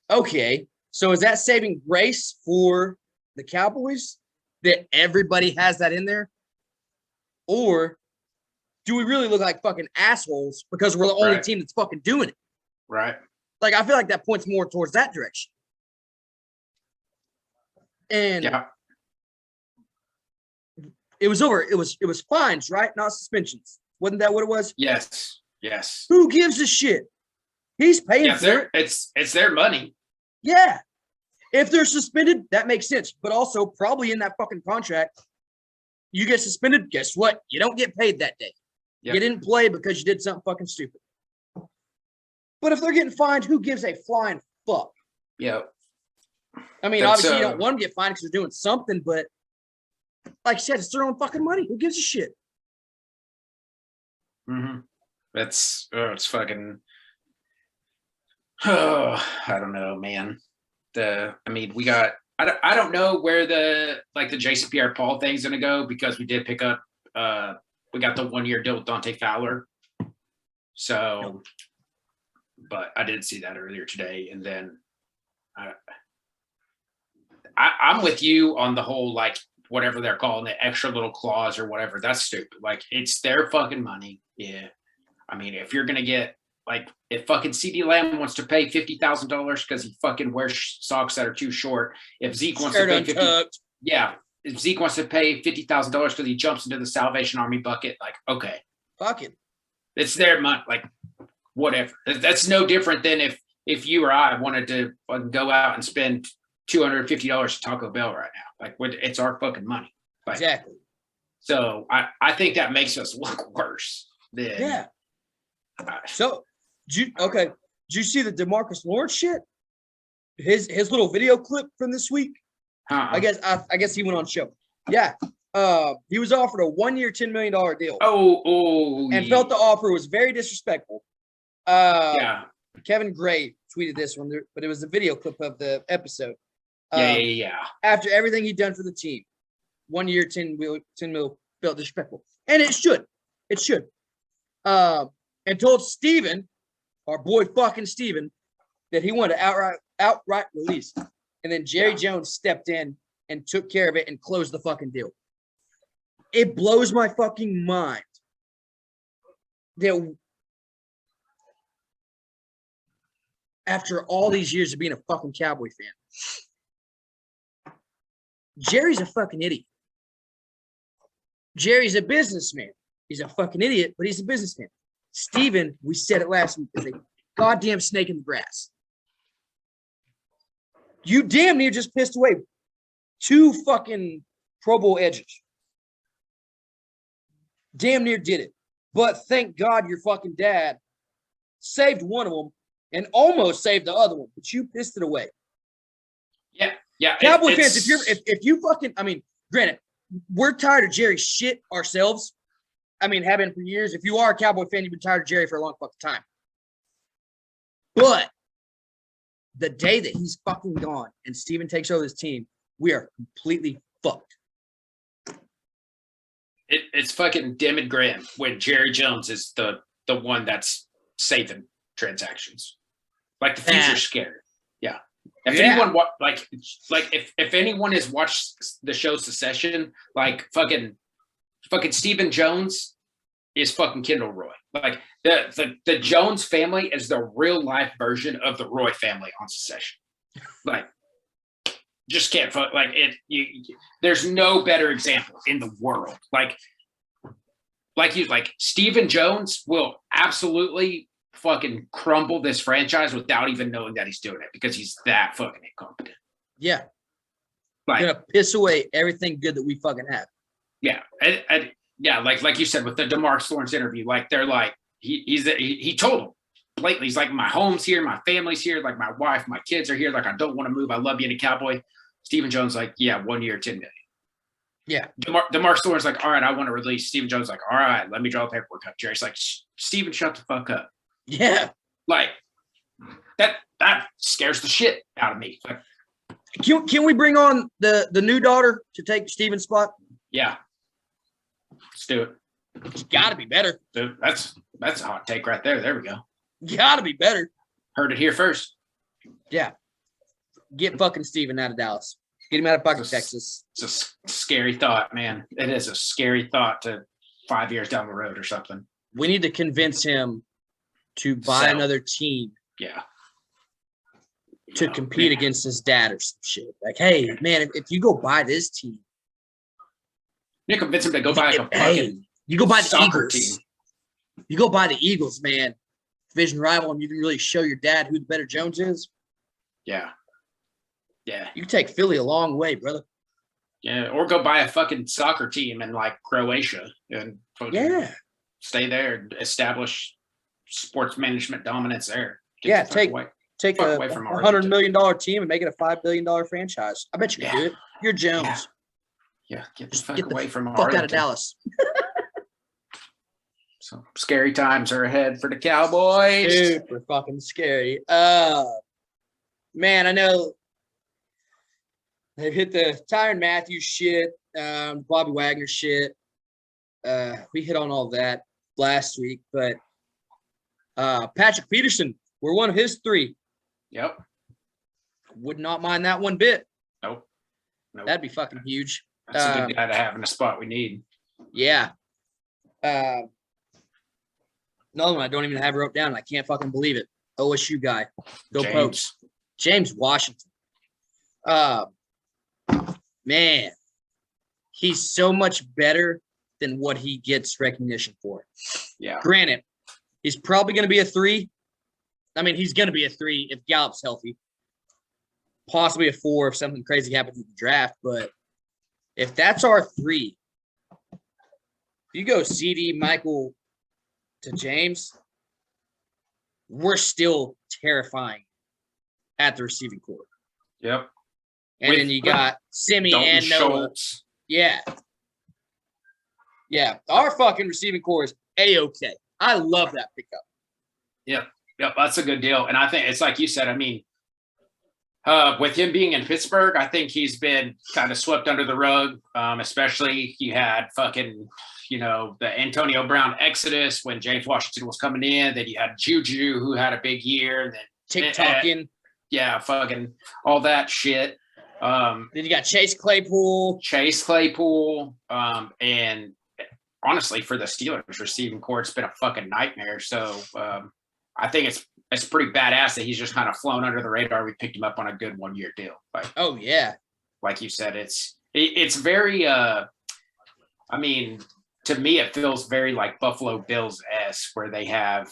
Speaker 1: Okay, so is that saving grace for the Cowboys that everybody has that in there? Or do we really look like fucking assholes because we're the only team that's fucking doing it?
Speaker 2: Right.
Speaker 1: Like, I feel like that points more towards that direction. And
Speaker 2: yeah.
Speaker 1: It was fines, right? Not suspensions. Wasn't that what it was?
Speaker 2: Yes.
Speaker 1: Who gives a shit? He's paying for it.
Speaker 2: It's their money.
Speaker 1: Yeah. If they're suspended, that makes sense. But also, probably in that fucking contract, you get suspended, guess what? You don't get paid that day. Yep. You didn't play because you did something fucking stupid. But if they're getting fined, who gives a flying fuck?
Speaker 2: Yeah.
Speaker 1: I mean, obviously, you don't want them to get fined because they're doing something, but like I said, it's their own fucking money. Who gives a shit?
Speaker 2: Mm-hmm. It's fucking. Oh, I don't know, man. We got. I don't know where the Jason Pierre-Paul thing's gonna go because we did pick up. We got the 1-year deal with Dante Fowler. So, but I did see that earlier today, and then I'm with you on the whole whatever they're calling the extra little clause or whatever. That's stupid. It's their fucking money. Yeah. I mean, if you're going to get if fucking CeeDee Lamb wants to pay $50,000 because he fucking wears socks that are too short. If Zeke wants to pay if Zeke wants to pay $50,000 because he jumps into the Salvation Army bucket, okay. Fuck it. It's their money. Whatever. That's no different than if you or I wanted to go out and spend $250 at Taco Bell right now. It's our fucking money.
Speaker 1: Exactly.
Speaker 2: So I think that makes us look worse than.
Speaker 1: Yeah. So, did you see the DeMarcus Lawrence shit? His little video clip from this week? I guess he went on show. Yeah. He was offered a 1-year, $10 million deal. And felt the offer was very disrespectful. Kevin Gray tweeted this one, but it was a video clip of the episode. After everything he'd done for the team, 1 year, 10 mil felt disrespectful, and it should. And told Steven, our boy fucking Steven, that he wanted to outright release. And then Jerry Jones stepped in and took care of it and closed the fucking deal. It blows my fucking mind that after all these years of being a fucking Cowboy fan, Jerry's a fucking idiot. Jerry's a businessman. He's a fucking idiot, but he's a businessman. Steven, we said it last week, is a goddamn snake in the grass. You damn near just pissed away 2 fucking Pro Bowl edges. Damn near did it. But thank God your fucking dad saved one of them and almost saved the other one, but you pissed it away.
Speaker 2: Yeah. Yeah,
Speaker 1: Cowboy fans, if you fucking, I mean, granted, we're tired of Jerry shit ourselves. I mean, have been for years. If you are a Cowboy fan, you've been tired of Jerry for a long fucking time. But the day that he's fucking gone and Steven takes over this team, we are completely fucked.
Speaker 2: It's fucking dim and grim when Jerry Jones is the one that's saving transactions. Like the future's scary. Yeah. If anyone if anyone has watched the show Succession, like fucking Stephen Jones is fucking Kendall Roy. Like the Jones family is the real life version of the Roy family on Succession. Like, just can't like it. There's no better example in the world. Like Stephen Jones will absolutely fucking crumble this franchise without even knowing that he's doing it because he's that fucking incompetent.
Speaker 1: Yeah.
Speaker 2: Like,
Speaker 1: gonna piss away everything good that we fucking have.
Speaker 2: Yeah. And yeah, like you said with the DeMarcus Lawrence interview, like they're like, he told him blatantly, he's like, my home's here, my family's here, like my wife, my kids are here, like I don't want to move. I love being a Cowboy. Stephen Jones, like, yeah, 1 year, $10 million.
Speaker 1: Yeah.
Speaker 2: DeMarcus Lawrence, like, all right, I want to release. Stephen Jones, like, all right, let me draw the paperwork up. Jerry's like, Stephen, shut the fuck up.
Speaker 1: Yeah.
Speaker 2: Like, that scares the shit out of me. Like,
Speaker 1: can we bring on the new daughter to take Steven's spot?
Speaker 2: Yeah. Let's do it.
Speaker 1: It's got to be better.
Speaker 2: Dude, that's a hot take right there. There we go.
Speaker 1: Got to be better.
Speaker 2: Heard it here first.
Speaker 1: Yeah. Get fucking Steven out of Dallas. Get him out of fucking Texas.
Speaker 2: It's a scary thought, man. It is a scary thought to 5 years down the road or something.
Speaker 1: We need to convince him to buy another team.
Speaker 2: Yeah.
Speaker 1: To compete against his dad or some shit. Like, hey, man, if you go buy this team.
Speaker 2: You convince him to go buy like a fucking
Speaker 1: you go buy the
Speaker 2: soccer
Speaker 1: Eagles.
Speaker 2: team.
Speaker 1: You go buy the Eagles, man. Division rival, and you can really show your dad who the better Jones is.
Speaker 2: Yeah. Yeah.
Speaker 1: You can take Philly a long way, brother.
Speaker 2: Yeah. Or go buy a fucking soccer team in like Croatia and stay there and establish sports management dominance there.
Speaker 1: Take a $100 million team and make it a $5 billion franchise. I bet you can do it. You're Jones.
Speaker 2: Yeah. Get the fuck away from
Speaker 1: fuck out of Dallas.
Speaker 2: So scary times are ahead for the Cowboys.
Speaker 1: Super fucking scary. Man, I know they've hit the Tyrann Matthews shit, Bobby Wagner shit. We hit on all that last week, but Patrick Peterson, we're one of his three.
Speaker 2: Yep.
Speaker 1: Would not mind that one bit.
Speaker 2: Nope.
Speaker 1: That'd be fucking huge.
Speaker 2: That's a good guy to have in a spot we need.
Speaker 1: Yeah. Another one I don't even have wrote down. I can't fucking believe it. OSU guy. Go Pokes. James Washington. Man, he's so much better than what he gets recognition for.
Speaker 2: Yeah.
Speaker 1: Granted, he's probably going to be a 3. I mean, he's going to be a 3 if Gallup's healthy. Possibly a 4 if something crazy happens with the draft. But if that's our 3, if you go CD, Michael to James, we're still terrifying at the receiving core.
Speaker 2: Yep.
Speaker 1: And then you got Simi and Noah.
Speaker 2: Schultz.
Speaker 1: Yeah. Yeah. Our fucking receiving core is A-okay. I love that pickup.
Speaker 2: Yep. Yep. That's a good deal. And I think it's like you said, I mean, with him being in Pittsburgh, I think he's been kind of swept under the rug. Especially you had fucking, the Antonio Brown exodus when James Washington was coming in. Then you had Juju, who had a big year. And then
Speaker 1: TikToking.
Speaker 2: Yeah, fucking all that shit.
Speaker 1: Then you got Chase Claypool.
Speaker 2: And honestly, for the Steelers receiving core, it's been a fucking nightmare. So I think it's pretty badass that he's just kind of flown under the radar. We picked him up on a good 1 year deal. Like,
Speaker 1: oh yeah,
Speaker 2: like you said, it's very. I mean, to me, it feels very like Buffalo Bills-esque, where they have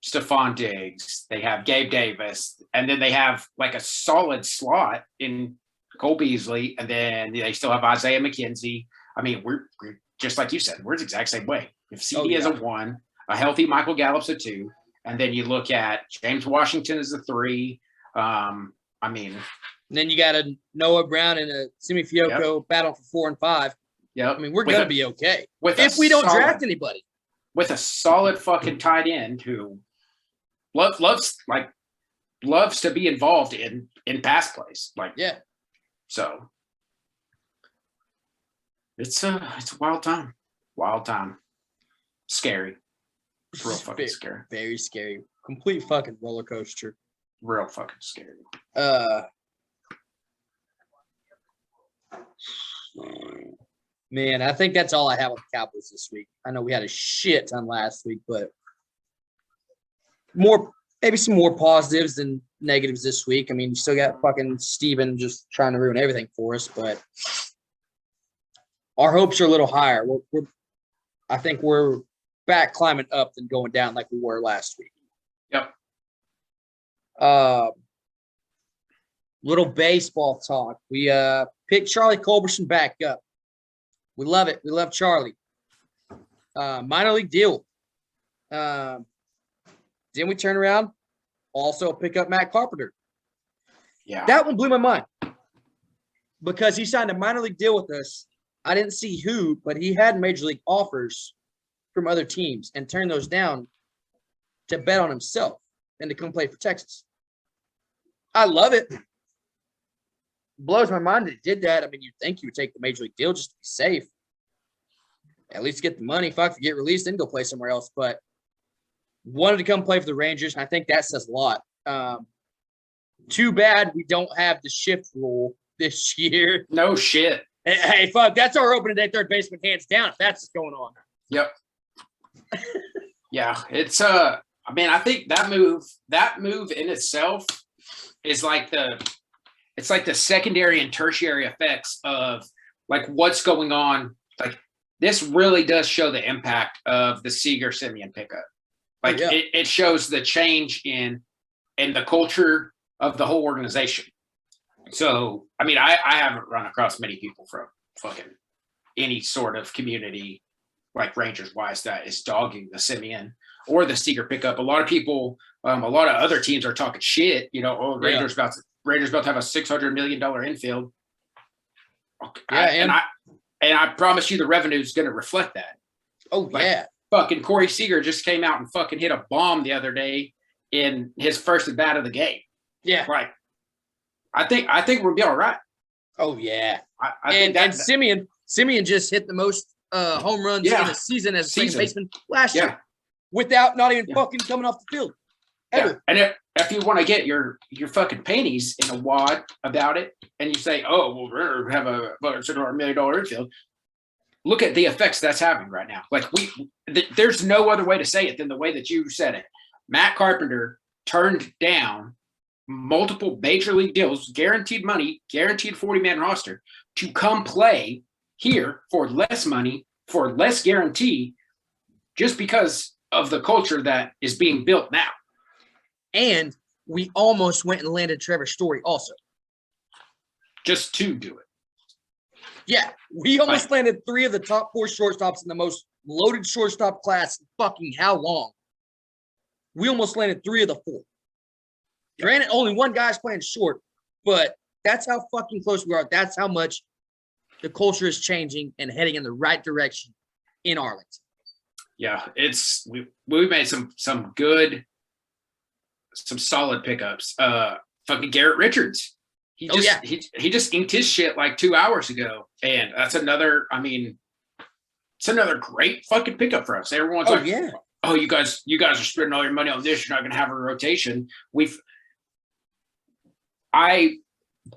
Speaker 2: Stephon Diggs, they have Gabe Davis, and then they have like a solid slot in Cole Beasley, and then they still have Isaiah McKenzie. I mean, we're just like you said, we're the exact same way. If CD is a 1, a healthy Michael Gallup's a 2, and then you look at James Washington as a 3. I mean,
Speaker 1: And then you got a Noah Brown and a Simi Fioco battle for 4 and 5.
Speaker 2: yeah.
Speaker 1: I mean, we're going to be okay
Speaker 2: if
Speaker 1: we don't draft anybody.
Speaker 2: With a solid fucking tight end who loves to be involved in pass plays. Like,
Speaker 1: yeah.
Speaker 2: So it's a wild time. Wild time. Scary. Real fucking scary.
Speaker 1: Very scary. Complete fucking roller coaster.
Speaker 2: Real fucking scary.
Speaker 1: Man, I think that's all I have with the Cowboys this week. I know we had a shit ton last week, but maybe some more positives than negatives this week. I mean, you still got fucking Steven just trying to ruin everything for us, but our hopes are a little higher. I think we're back climbing up than going down like we were last week.
Speaker 2: Yep.
Speaker 1: Little baseball talk. We picked Charlie Culberson back up. We love it. We love Charlie. Minor league deal. Then we turn around, also pick up Matt Carpenter.
Speaker 2: Yeah.
Speaker 1: That one blew my mind because he signed a minor league deal with us. I didn't see who, but he had major league offers from other teams and turned those down to bet on himself and to come play for Texas. I love it. Blows my mind that he did that. I mean, you'd think you would take the major league deal just to be safe. At least get the money. Fuck, get released, then go play somewhere else. But wanted to come play for the Rangers, and I think that says a lot. Too bad we don't have the shift rule this year.
Speaker 2: No shit.
Speaker 1: Hey, fuck, that's our opening day third baseman, hands down, if that's what's going on.
Speaker 2: Yep. Yeah, it's I mean, I think that move in itself is like the secondary and tertiary effects of like what's going on. Like this really does show the impact of the Seager-Simeon pickup. Like it shows the change in the culture of the whole organization. So, I mean, I haven't run across many people from fucking any sort of community like Rangers wise that is dogging the Simeon or the Seager pickup. A lot of people, a lot of other teams are talking shit. You know, Rangers about to have a $600 million infield. Okay.
Speaker 1: Yeah,
Speaker 2: and I promise you the revenue is going to reflect that.
Speaker 1: Oh, like, yeah.
Speaker 2: Fucking Corey Seager just came out and fucking hit a bomb the other day in his first at bat of the game.
Speaker 1: Yeah.
Speaker 2: Right. I think we'll be all right.
Speaker 1: Oh, yeah.
Speaker 2: I think
Speaker 1: Simeon just hit the most home runs in a season as a second baseman last year without not even fucking coming off the field. Ever.
Speaker 2: Yeah. And if you want to get your fucking panties in a wad about it and you say, oh, well, we're going to have a $1 million infield, look at the effects that's having right now. Like there's no other way to say it than the way that you said it. Matt Carpenter turned down multiple major league deals, guaranteed money, guaranteed 40-man roster to come play here for less money, for less guarantee, just because of the culture that is being built now.
Speaker 1: And we almost went and landed Trevor Story also.
Speaker 2: Just to do it.
Speaker 1: Yeah, we almost landed 3 of the top 4 shortstops in the most loaded shortstop class in fucking how long? We almost landed 3 of the 4. Granted, only one guy's playing short, but that's how fucking close we are. That's how much the culture is changing and heading in the right direction in Arlington. Yeah,
Speaker 2: we made some solid pickups. Fucking Garrett Richards. He just inked his shit like 2 hours ago, and that's another. I mean, it's another great fucking pickup for us. Everyone's oh, you guys are spending all your money on this. You're not going to have a rotation. I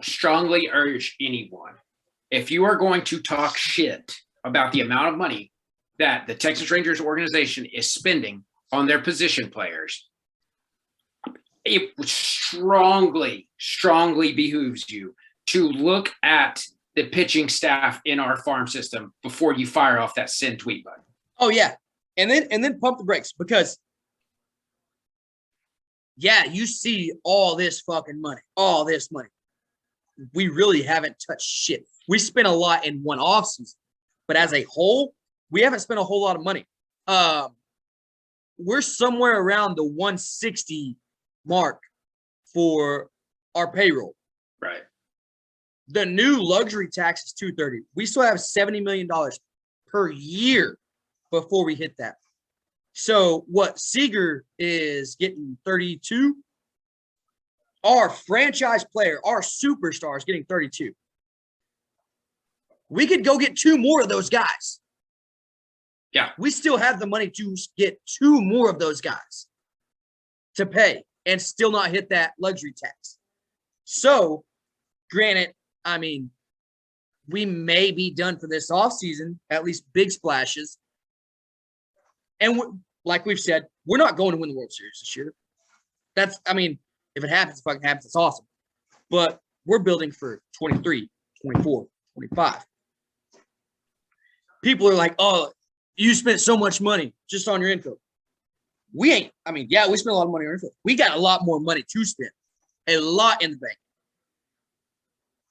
Speaker 2: strongly urge anyone, if you are going to talk shit about the amount of money that the Texas Rangers organization is spending on their position players, it strongly behooves you to look at the pitching staff in our farm system before you fire off that send tweet button.
Speaker 1: Oh yeah. And then pump the brakes because you see all this fucking money, all this money. We really haven't touched shit. We spent a lot in one offseason, but as a whole, we haven't spent a whole lot of money. We're somewhere around the 160 mark for our payroll.
Speaker 2: Right.
Speaker 1: The new luxury tax is $230. We still have $70 million per year before we hit that. So what Seager is getting 32, our franchise player, our superstar is getting 32. We could go get 2 more of those guys.
Speaker 2: Yeah.
Speaker 1: We still have the money to get 2 more of those guys to pay and still not hit that luxury tax. So, granted, I mean, we may be done for this offseason, at least big splashes. And like we've said, we're not going to win the World Series this year. I mean, if it happens, it fucking happens. It's awesome. But we're building for 23, 24, 25. People are like, oh, you spent so much money just on your infield. We ain't. I mean, yeah, we spent a lot of money on our infield. We got a lot more money to spend. A lot in the bank.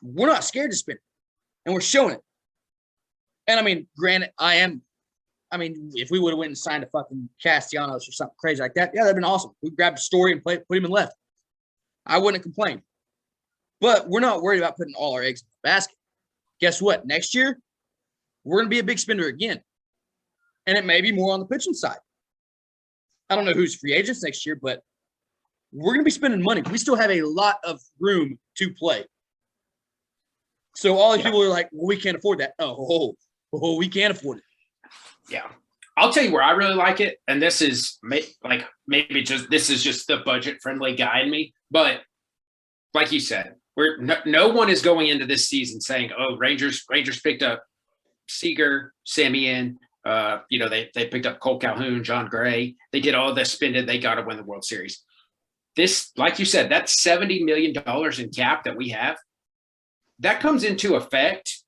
Speaker 1: We're not scared to spend it. And we're showing it. And I mean, granted, if we would have went and signed a fucking Castellanos or something crazy like that, yeah, that'd been awesome. We grabbed a story and put him in left. I wouldn't complain. But we're not worried about putting all our eggs in the basket. Guess what? Next year, we're going to be a big spender again. And it may be more on the pitching side. I don't know who's free agents next year, but we're going to be spending money. We still have a lot of room to play. So all these people are like, well, we can't afford that. Oh, we can't afford it.
Speaker 2: Yeah. I'll tell you where I really like it. And this is this is just the budget friendly guy in me. But like you said, no one is going into this season saying, oh, Rangers picked up Seager, Semien, they picked up Cole Calhoun, John Gray. They did all this spending. They got to win the World Series. This, like you said, that's $70 million in cap that we have. That comes into effect.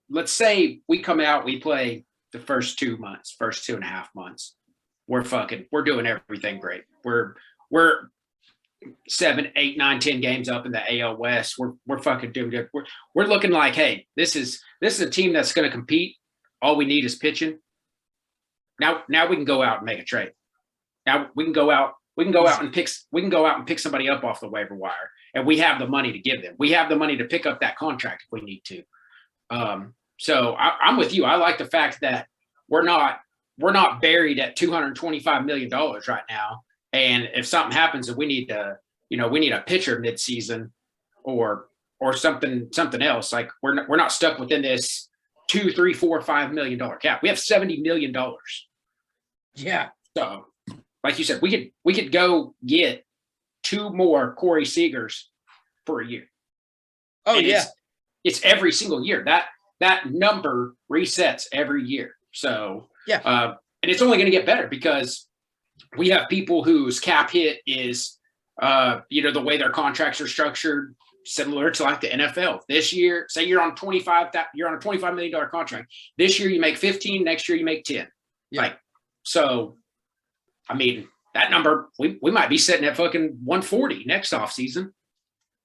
Speaker 2: Let's say we come out, we play the first 2.5 months. We're doing everything great. We're 7, 8, 9, 10 games up in the AL West. We're fucking doing good. We're looking like, hey, this is a team that's going to compete. All we need is pitching. Now we can go out and make a trade. Now we can go out and pick somebody up off the waiver wire, and we have the money to give them. We have the money to pick up that contract if we need to. So I'm with you. I like the fact that we're not buried at $225 million right now. And if something happens and we need a pitcher midseason or something else, like we're not stuck within this $2, $3, $4, $5 million cap. We have $70 million.
Speaker 1: Yeah.
Speaker 2: So, like you said, we could go get 2 more Corey Seagers for a year.
Speaker 1: Oh,
Speaker 2: and
Speaker 1: yeah.
Speaker 2: It's every single year. That number resets every year. So
Speaker 1: yeah,
Speaker 2: and it's only going to get better because we have people whose cap hit is, the way their contracts are structured, similar to like the NFL. This year, say you're on a $25 million contract. This year you make 15. Next year you make 10. Yeah. So, I mean, that number we might be sitting at fucking 140 next offseason.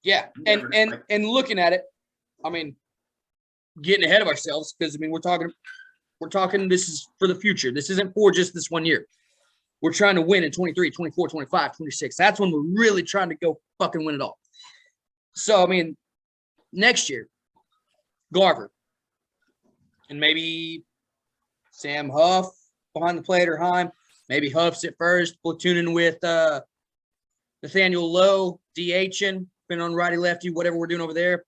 Speaker 1: Yeah, and looking at it, I mean, getting ahead of ourselves because I mean we're talking. This is for the future. This isn't for just this one year. We're trying to win in 23, 24, 25, 26. That's when we're really trying to go fucking win it all. So, I mean, next year, Garver and maybe Sam Huff behind the plate or Heim. Maybe Huff's at first, platooning with Nathaniel Lowe, DHing, depending on righty, lefty, whatever we're doing over there.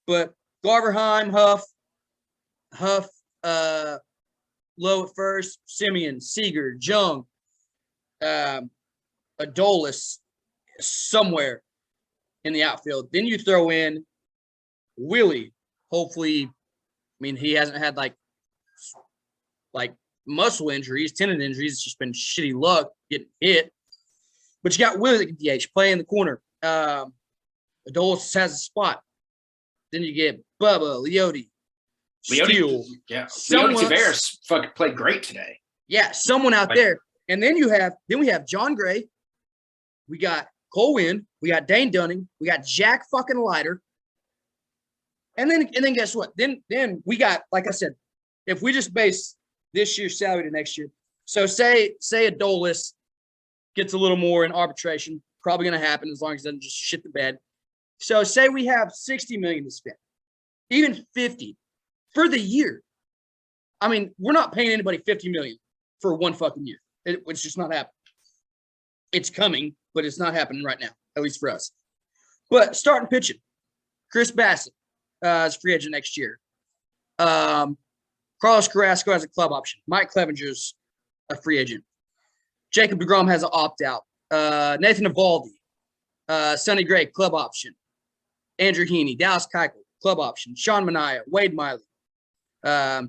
Speaker 1: But Garver, Heim, Huff, Lowe at first, Semien, Seager, Jung, Adolis somewhere in the outfield. Then you throw in Willie. Hopefully, I mean, he hasn't had like muscle injuries, tendon injuries. It's just been shitty luck getting hit. But you got Willie that can DH, play in the corner. Adolis has a spot. Then you get Bubba, Leote, Steele.
Speaker 2: Yeah. Leote Taveras fucking played great today.
Speaker 1: Yeah, someone out there. And then we have John Gray. We got Cole Winn. We got Dane Dunning. We got Jack fucking Leiter. And then guess what? Then we got, like I said, if we just base this year's salary to next year. So say Adolis gets a little more in arbitration, probably going to happen as long as he doesn't just shit the bed. So say we have 60 million to spend, even 50 for the year. I mean, we're not paying anybody 50 million for one fucking year. It's just not happening. It's coming, but it's not happening right now, at least for us. But starting pitching, Chris Bassett is free agent next year. Carlos Carrasco has a club option. Mike Clevenger's a free agent. Jacob deGrom has an opt-out. Nathan Eovaldi, Sonny Gray, club option. Andrew Heaney, Dallas Keuchel, club option. Sean Manaea, Wade Miley,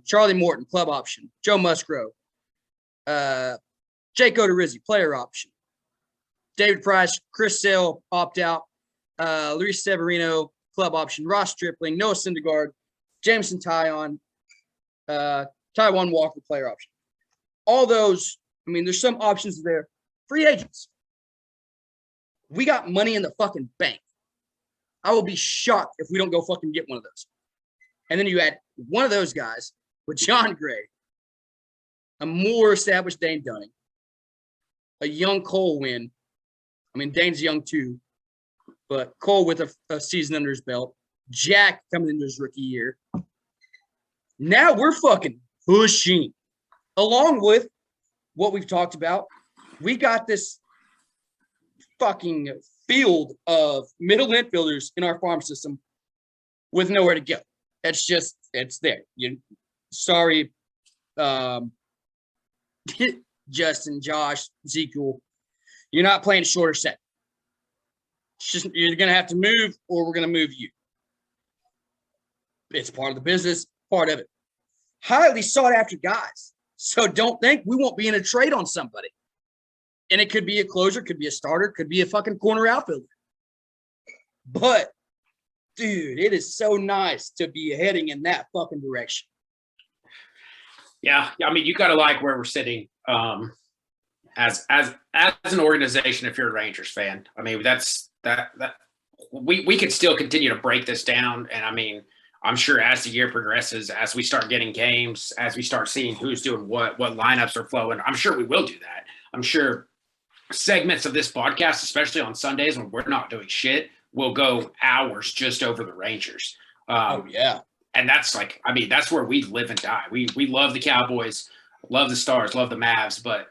Speaker 1: Charlie Morton, club option. Joe Musgrove, Jake Odorizzi, player option. David Price, Chris Sale, opt-out. Luis Severino, club option. Ross Stripling, Noah Syndergaard, Jameson Taiwan Walker, player option. All those, I mean, there's some options there. Free agents. We got money in the fucking bank. I will be shocked if we don't go fucking get one of those. And then you add one of those guys with John Gray, a more established Dane Dunning, a young Cole Winn. I mean, Dane's young too, but Cole with a season under his belt. Jack coming into his rookie year. Now we're fucking pushing. Along with what we've talked about, we got this fucking field of middle infielders in our farm system with nowhere to go. It's there. Sorry, Justin, Josh, Ezekiel, you're not playing shorter set. It's just you're going to have to move, or we're going to move you. It's part of the business, part of it. Highly sought after guys. So don't think we won't be in a trade on somebody. And it could be a closer, could be a starter, could be a fucking corner outfielder. But, dude, it is so nice to be heading in that fucking direction.
Speaker 2: Yeah, I mean, you got to like where we're sitting as an organization. If you're a Rangers fan, I mean, that we could still continue to break this down. And I mean, I'm sure as the year progresses, as we start getting games, as we start seeing who's doing what lineups are flowing, I'm sure we will do that. I'm sure segments of this podcast, especially on Sundays when we're not doing shit, will go hours just over the Rangers.
Speaker 1: Oh yeah.
Speaker 2: And that's like, I mean, that's where we live and die. We love the Cowboys, love the Stars, love the Mavs, but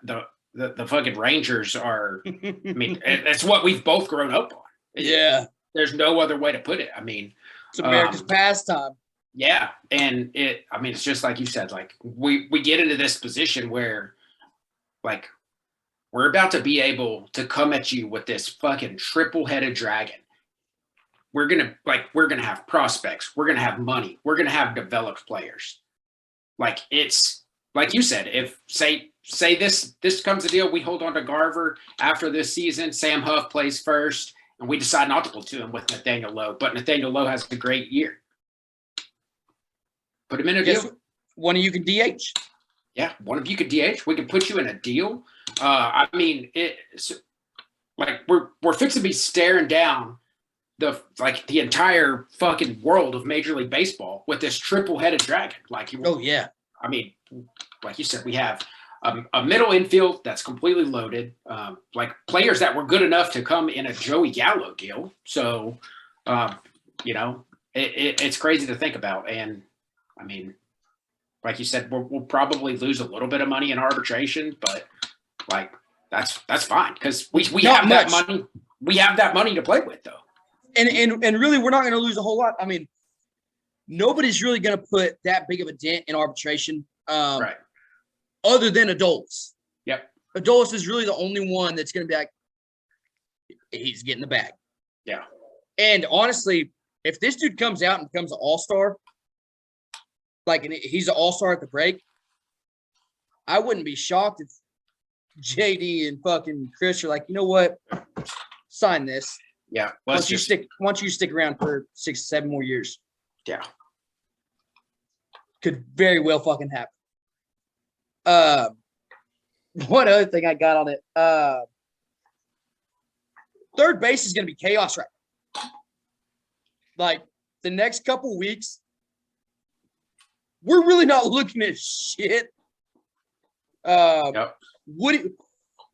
Speaker 2: the fucking Rangers are, I mean, it's what we've both grown up on.
Speaker 1: Yeah.
Speaker 2: There's no other way to put it. I mean,
Speaker 1: it's America's pastime.
Speaker 2: Yeah. And it's just like you said, like we get into this position where like we're about to be able to come at you with this fucking triple-headed dragon. We're gonna have prospects. We're gonna have money. We're gonna have developed players. Like it's like you said, if say this comes a deal, we hold on to Garver after this season. Sam Huff plays first, and we decide not to platoon him with Nathaniel Lowe. But Nathaniel Lowe has a great year. Put him in a deal.
Speaker 1: One of you can DH.
Speaker 2: Yeah, one of you could DH. We can put you in a deal. I mean, it's like we're fixing to be staring down the entire fucking world of Major League Baseball with this triple-headed dragon.
Speaker 1: Oh yeah.
Speaker 2: I mean, like you said, we have a middle infield that's completely loaded. Like players that were good enough to come in a Joey Gallo deal. So, it's crazy to think about. And I mean, like you said, we'll probably lose a little bit of money in arbitration, but like that's fine because we have that money. We have that money to play with, though.
Speaker 1: And really, we're not going to lose a whole lot. I mean, nobody's really going to put that big of a dent in arbitration,
Speaker 2: right?
Speaker 1: Other than Adolis.
Speaker 2: Yep.
Speaker 1: Adolis is really the only one that's going to be like, he's getting the bag.
Speaker 2: Yeah.
Speaker 1: And honestly, if this dude comes out and becomes an all-star, and he's an all-star at the break, I wouldn't be shocked if JD and fucking Chris are like, you know what? Sign this.
Speaker 2: Yeah.
Speaker 1: Once you stick around for 6-7 more years.
Speaker 2: Yeah.
Speaker 1: Could very well fucking happen. One other thing I got on it. Third base is going to be chaos right now. Like the next couple weeks, we're really not looking at shit.
Speaker 2: Yep.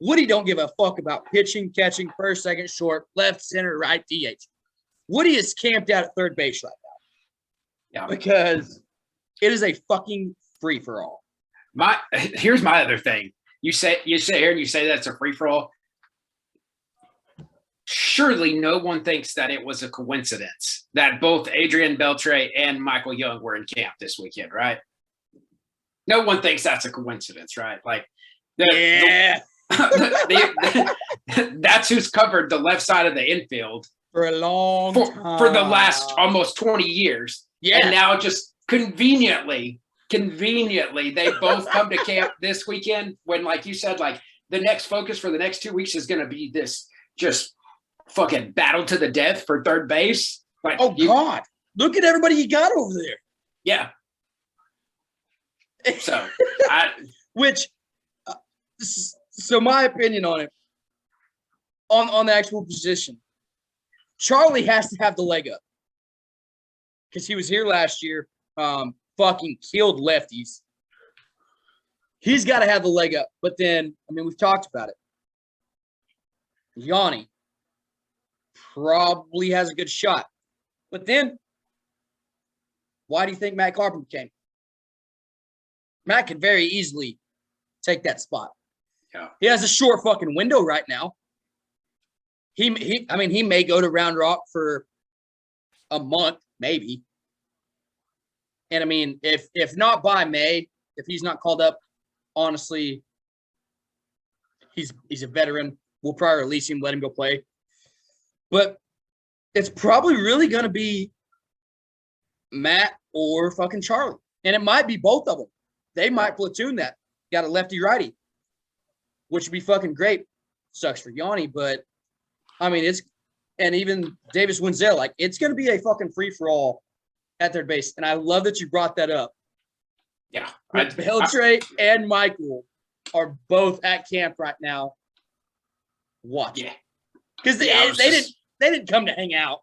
Speaker 1: Woody don't give a fuck about pitching, catching, first, second, short, left, center, right, DH. Woody is camped out at third base right now.
Speaker 2: Yeah.
Speaker 1: Because it is a fucking free for all.
Speaker 2: Here's my other thing. You sit here and you say that's a free for all. Surely no one thinks that it was a coincidence that both Adrian Beltre and Michael Young were in camp this weekend, right? No one thinks that's a coincidence, right? Like, that's who's covered the left side of the infield
Speaker 1: for a long time.
Speaker 2: For the last almost 20 years.
Speaker 1: Yeah.
Speaker 2: And now just conveniently, they both come to camp this weekend when, like you said, like the next focus for the next 2 weeks is going to be this just fucking battle to the death for third base. Like,
Speaker 1: God, look at everybody you got over there.
Speaker 2: Yeah. So,
Speaker 1: so my opinion on it, on the actual position, Charlie has to have the leg up because he was here last year, fucking killed lefties. He's got to have the leg up. But then, I mean, we've talked about it. Yanni probably has a good shot. But then, why do you think Matt Carpenter came? Matt could very easily take that spot.
Speaker 2: Yeah.
Speaker 1: He has a short fucking window right now. He may go to Round Rock for a month, maybe. And I mean, if not by May, if he's not called up, honestly, he's a veteran. We'll probably release him, let him go play. But it's probably really going to be Matt or fucking Charlie. And it might be both of them. They might platoon that. Got a lefty-righty, which would be fucking great. Sucks for Yanni, but I mean, and even Davis Wenzel, like, it's going to be a fucking free-for-all at third base. And I love that you brought that up.
Speaker 2: Yeah.
Speaker 1: Beltre and Michael are both at camp right now. Watch.
Speaker 2: Yeah.
Speaker 1: Because they didn't come to hang out.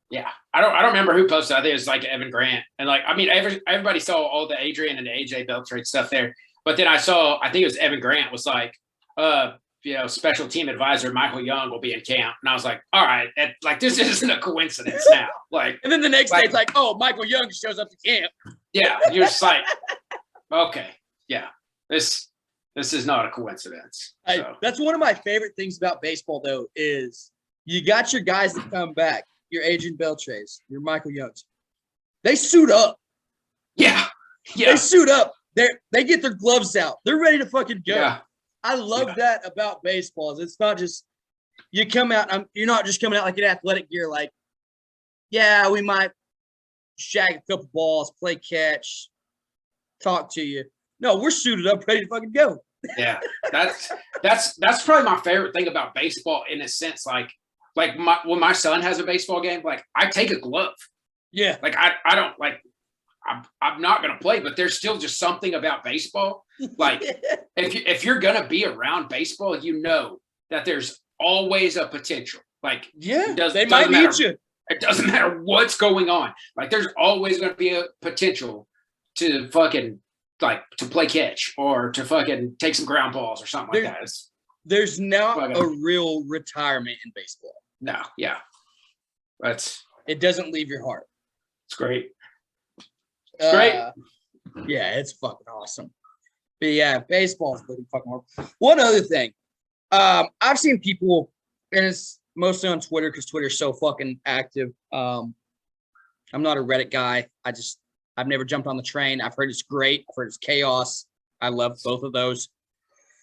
Speaker 2: Yeah. I don't remember who posted. I think it was like Evan Grant. And like, I mean, everybody saw all the Adrian and the AJ Beltre stuff there. But then I think it was Evan Grant was like, special team advisor Michael Young will be in camp. And I was like, all right, like, this isn't a coincidence now. Like,
Speaker 1: and then the next day it's like, oh, Michael Young shows up to camp.
Speaker 2: Yeah. You're just like, okay. Yeah. This is not a coincidence. So.
Speaker 1: That's one of my favorite things about baseball, though, is you got your guys that come back, your Adrian Beltres, your Michael Youngs. They suit up.
Speaker 2: Yeah. Yeah.
Speaker 1: They suit up. They get their gloves out. They're ready to fucking go.
Speaker 2: Yeah.
Speaker 1: I love that about baseball. It's not just you come out. You're not just coming out like in athletic gear. Like, yeah, we might shag a couple balls, play catch, talk to you. No, we're suited up, ready to fucking go.
Speaker 2: Yeah, that's probably my favorite thing about baseball in a sense. Like when my son has a baseball game, like I take a glove.
Speaker 1: Yeah,
Speaker 2: like I don't like. I'm not going to play, but there's still just something about baseball. Like if you're going to be around baseball, you know that there's always a potential. Like,
Speaker 1: they might need you.
Speaker 2: It doesn't matter what's going on. Like, there's always going to be a potential to fucking to play catch or to fucking take some ground balls or something like that.
Speaker 1: There's not a real retirement in baseball.
Speaker 2: No. Yeah.
Speaker 1: It doesn't leave your heart.
Speaker 2: It's great. It's great.
Speaker 1: Yeah, it's fucking awesome. But yeah, baseball's really fucking hard. One other thing. I've seen people, and it's mostly on Twitter because Twitter's so fucking active. I'm not a Reddit guy. I've never jumped on the train. I've heard it's great. I've heard it's chaos. I love both of those.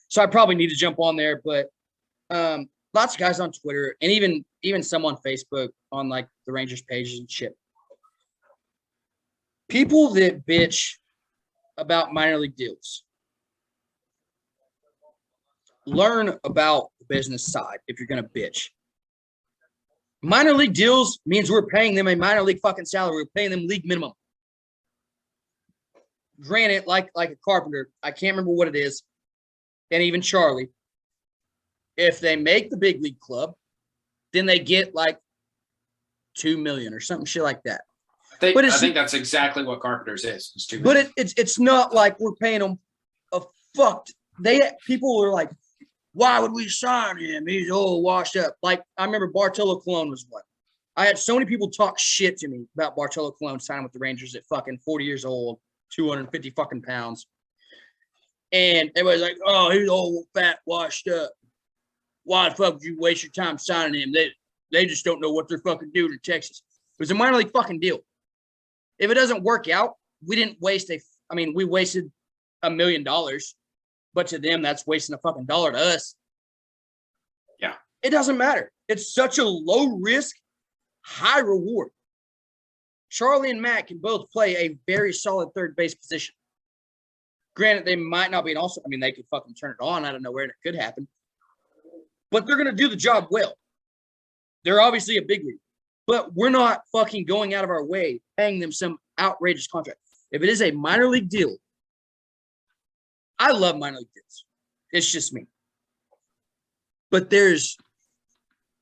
Speaker 1: So I probably need to jump on there. But lots of guys on Twitter and even some on Facebook on like the Rangers pages and shit. People that bitch about minor league deals. Learn about the business side if you're going to bitch. Minor league deals means we're paying them a minor league fucking salary. We're paying them league minimum. Granted, like a Carpenter, I can't remember what it is, and even Charlie, if they make the big league club, then they get like $2 million or something shit like that.
Speaker 2: I think that's exactly what Carpenter's is. It's $2
Speaker 1: million. But it's not like we're paying them a fucked. People are like, why would we sign him? He's all washed up. Like I remember Bartolo Colon was one. I had so many people talk shit to me about Bartolo Colon signing with the Rangers at fucking 40 years old, 250 fucking pounds. And everybody's like, oh, he's old, fat, washed up. Why the fuck would you waste your time signing him? They just don't know what they're fucking doing in Texas. It was a minor league fucking deal. If it doesn't work out, we didn't waste we wasted $1 million, but to them, that's wasting a fucking dollar to us.
Speaker 2: Yeah.
Speaker 1: It doesn't matter. It's such a low risk, high reward. Charlie and Matt can both play a very solid third base position. Granted, they might not be an all-star. They could fucking turn it on out of nowhere and it could happen. But they're going to do the job well. They're obviously a big league. But we're not fucking going out of our way paying them some outrageous contract. If it is a minor league deal, I love minor league deals. It's just me. But there's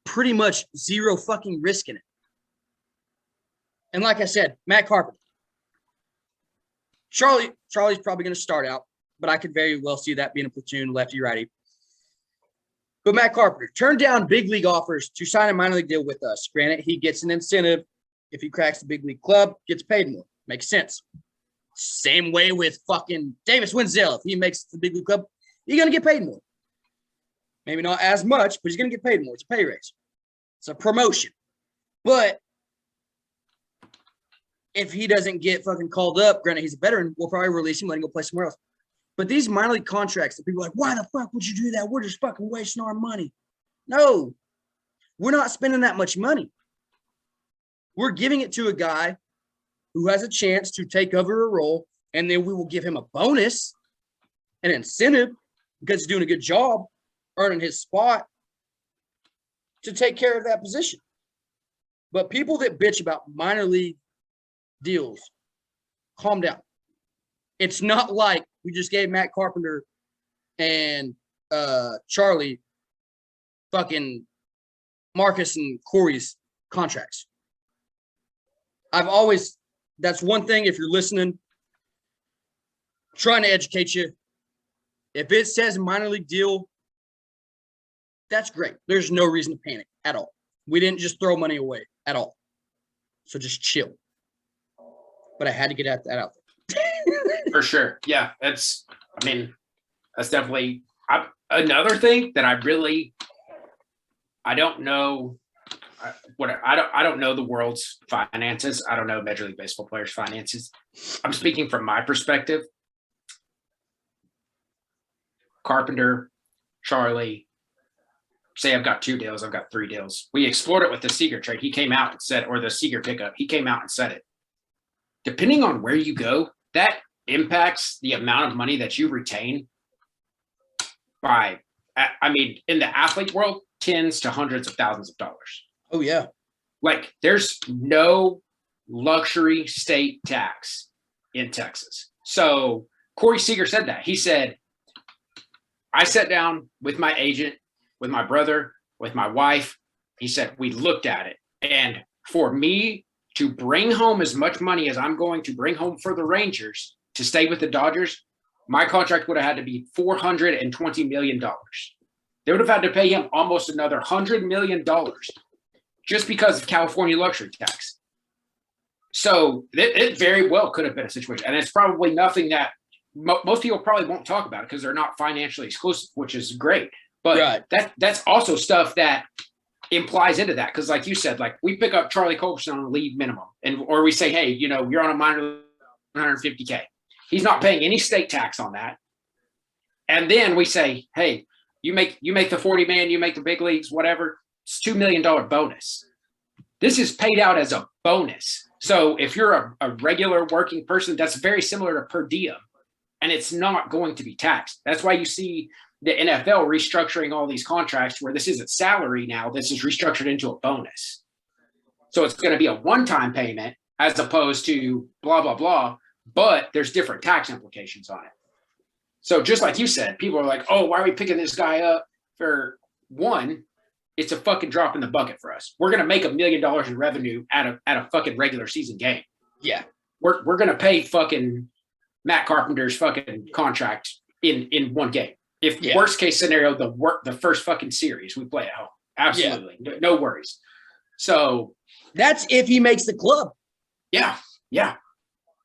Speaker 1: pretty much zero fucking risk in it. And like I said, Matt Carpenter. Charlie's probably going to start out, but I could very well see that being a platoon lefty-righty. But Matt Carpenter turned down big league offers to sign a minor league deal with us. Granted, he gets an incentive. If he cracks the big league club, gets paid more. Makes sense. Same way with fucking Davis Wenzel. If he makes the big league club, he's going to get paid more. Maybe not as much, but he's going to get paid more. It's a pay raise. It's a promotion. But if he doesn't get fucking called up, granted, he's a veteran, we'll probably release him, let him go play somewhere else. But these minor league contracts that people are like, why the fuck would you do that? We're just fucking wasting our money. No, we're not spending that much money. We're giving it to a guy who has a chance to take over a role, and then we will give him a bonus, an incentive, because he's doing a good job, earning his spot to take care of that position. But people that bitch about minor league deals, calm down. It's not like we just gave Matt Carpenter and Charlie fucking Marcus and Corey's contracts. That's one thing, if you're listening, trying to educate you. If it says minor league deal, that's great. There's no reason to panic at all. We didn't just throw money away at all. So just chill. But I had to get that out there.
Speaker 2: For sure. Yeah, that's definitely another thing that I don't know I don't know the world's finances. I don't know Major League Baseball players' finances. I'm speaking from my perspective. Carpenter, Charlie, say I've got 2 deals, I've got 3 deals. We explored it with the Seager trade. He came out and said, or the Seager pickup, he came out and said it. Depending on where you go, that impacts the amount of money that you retain by, in the athlete world, tens to hundreds of thousands of dollars.
Speaker 1: Oh, yeah.
Speaker 2: Like, there's no luxury state tax in Texas. So Corey Seager said that. He said, I sat down with my agent, with my brother, with my wife. He said, we looked at it. And for me to bring home as much money as I'm going to bring home for the Rangers to stay with the Dodgers, my contract would have had to be $420 million. They would have had to pay him almost another $100 million just because of California luxury tax. So it very well could have been a situation. And it's probably nothing that most people probably won't talk about because they're not financially exclusive, which is great. But right. That's also stuff that implies into that. Because like you said, like we pick up Charlie Culberson on a league minimum or we say, hey, you're on a minor 150K. He's not paying any state tax on that. And then we say, hey, you make the 40 man, you make the big leagues, whatever. It's $2 million bonus. This is paid out as a bonus. So if you're a regular working person, that's very similar to per diem, and it's not going to be taxed. That's why you see the NFL restructuring all these contracts where this isn't salary now. This is restructured into a bonus. So it's going to be a one-time payment as opposed to blah, blah, blah, but there's different tax implications on it. So just like you said, people are like, oh, why are we picking this guy up? For one, it's a fucking drop in the bucket for us. We're going to make $1 million in revenue at a fucking regular season game. Yeah. We're going to pay fucking Matt Carpenter's fucking contract in one game. If worst case scenario, the first fucking series we play at home. Absolutely. No worries. So
Speaker 1: that's if he makes the club.
Speaker 2: yeah.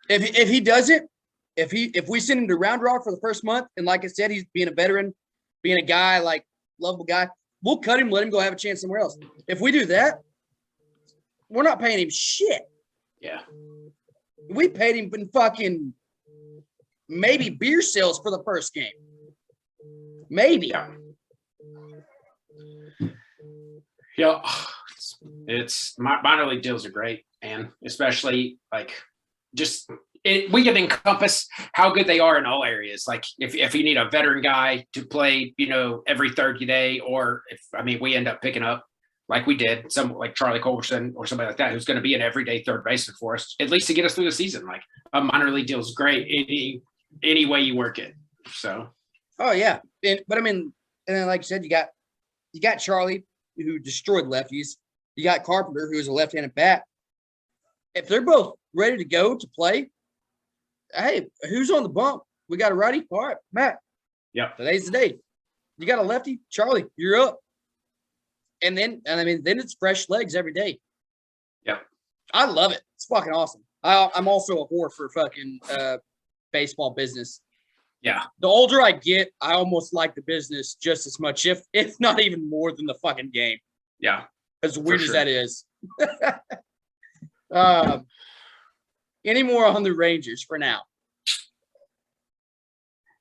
Speaker 1: If he doesn't, if we send him to Round Rock for the first month, and like I said, he's being a veteran, being a guy, like lovable guy, we'll cut him, let him go have a chance somewhere else. If we do that, we're not paying him shit.
Speaker 2: Yeah.
Speaker 1: We paid him in fucking maybe beer sales for the first game. Maybe.
Speaker 2: Yeah. It's minor league deals are great, and especially like just we can encompass how good they are in all areas. Like if you need a veteran guy to play, every third day, or we end up picking up like we did, some like Charlie Culberson or somebody like that, who's going to be an everyday third baseman for us, at least to get us through the season. Like a minor league deal is great any way you work it. So.
Speaker 1: Oh yeah, and then like you said, you got Charlie, who destroyed lefties. You got Carpenter, who is a left-handed bat. If they're both ready to go to play, hey, who's on the bump? We got a righty. All right, Matt.
Speaker 2: Yeah.
Speaker 1: Today's the day. You got a lefty, Charlie. You're up. And then it's fresh legs every day.
Speaker 2: Yeah.
Speaker 1: I love it. It's fucking awesome. I'm also a whore for fucking baseball business.
Speaker 2: Yeah.
Speaker 1: The older I get, I almost like the business just as much, if not even more than the fucking game.
Speaker 2: Yeah.
Speaker 1: As weird as that is. Any more on the Rangers for now?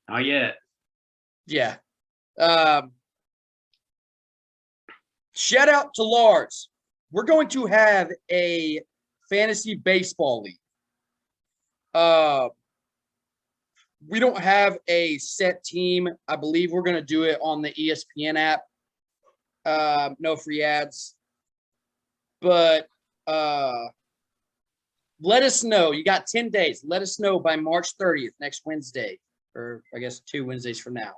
Speaker 2: Not yet.
Speaker 1: Yeah. Shout out to Lars. We're going to have a fantasy baseball league. We don't have a set team. I believe we're going to do it on the ESPN app. No free ads. But let us know. You got 10 days. Let us know by March 30th, next Wednesday, or I guess 2 Wednesdays from now.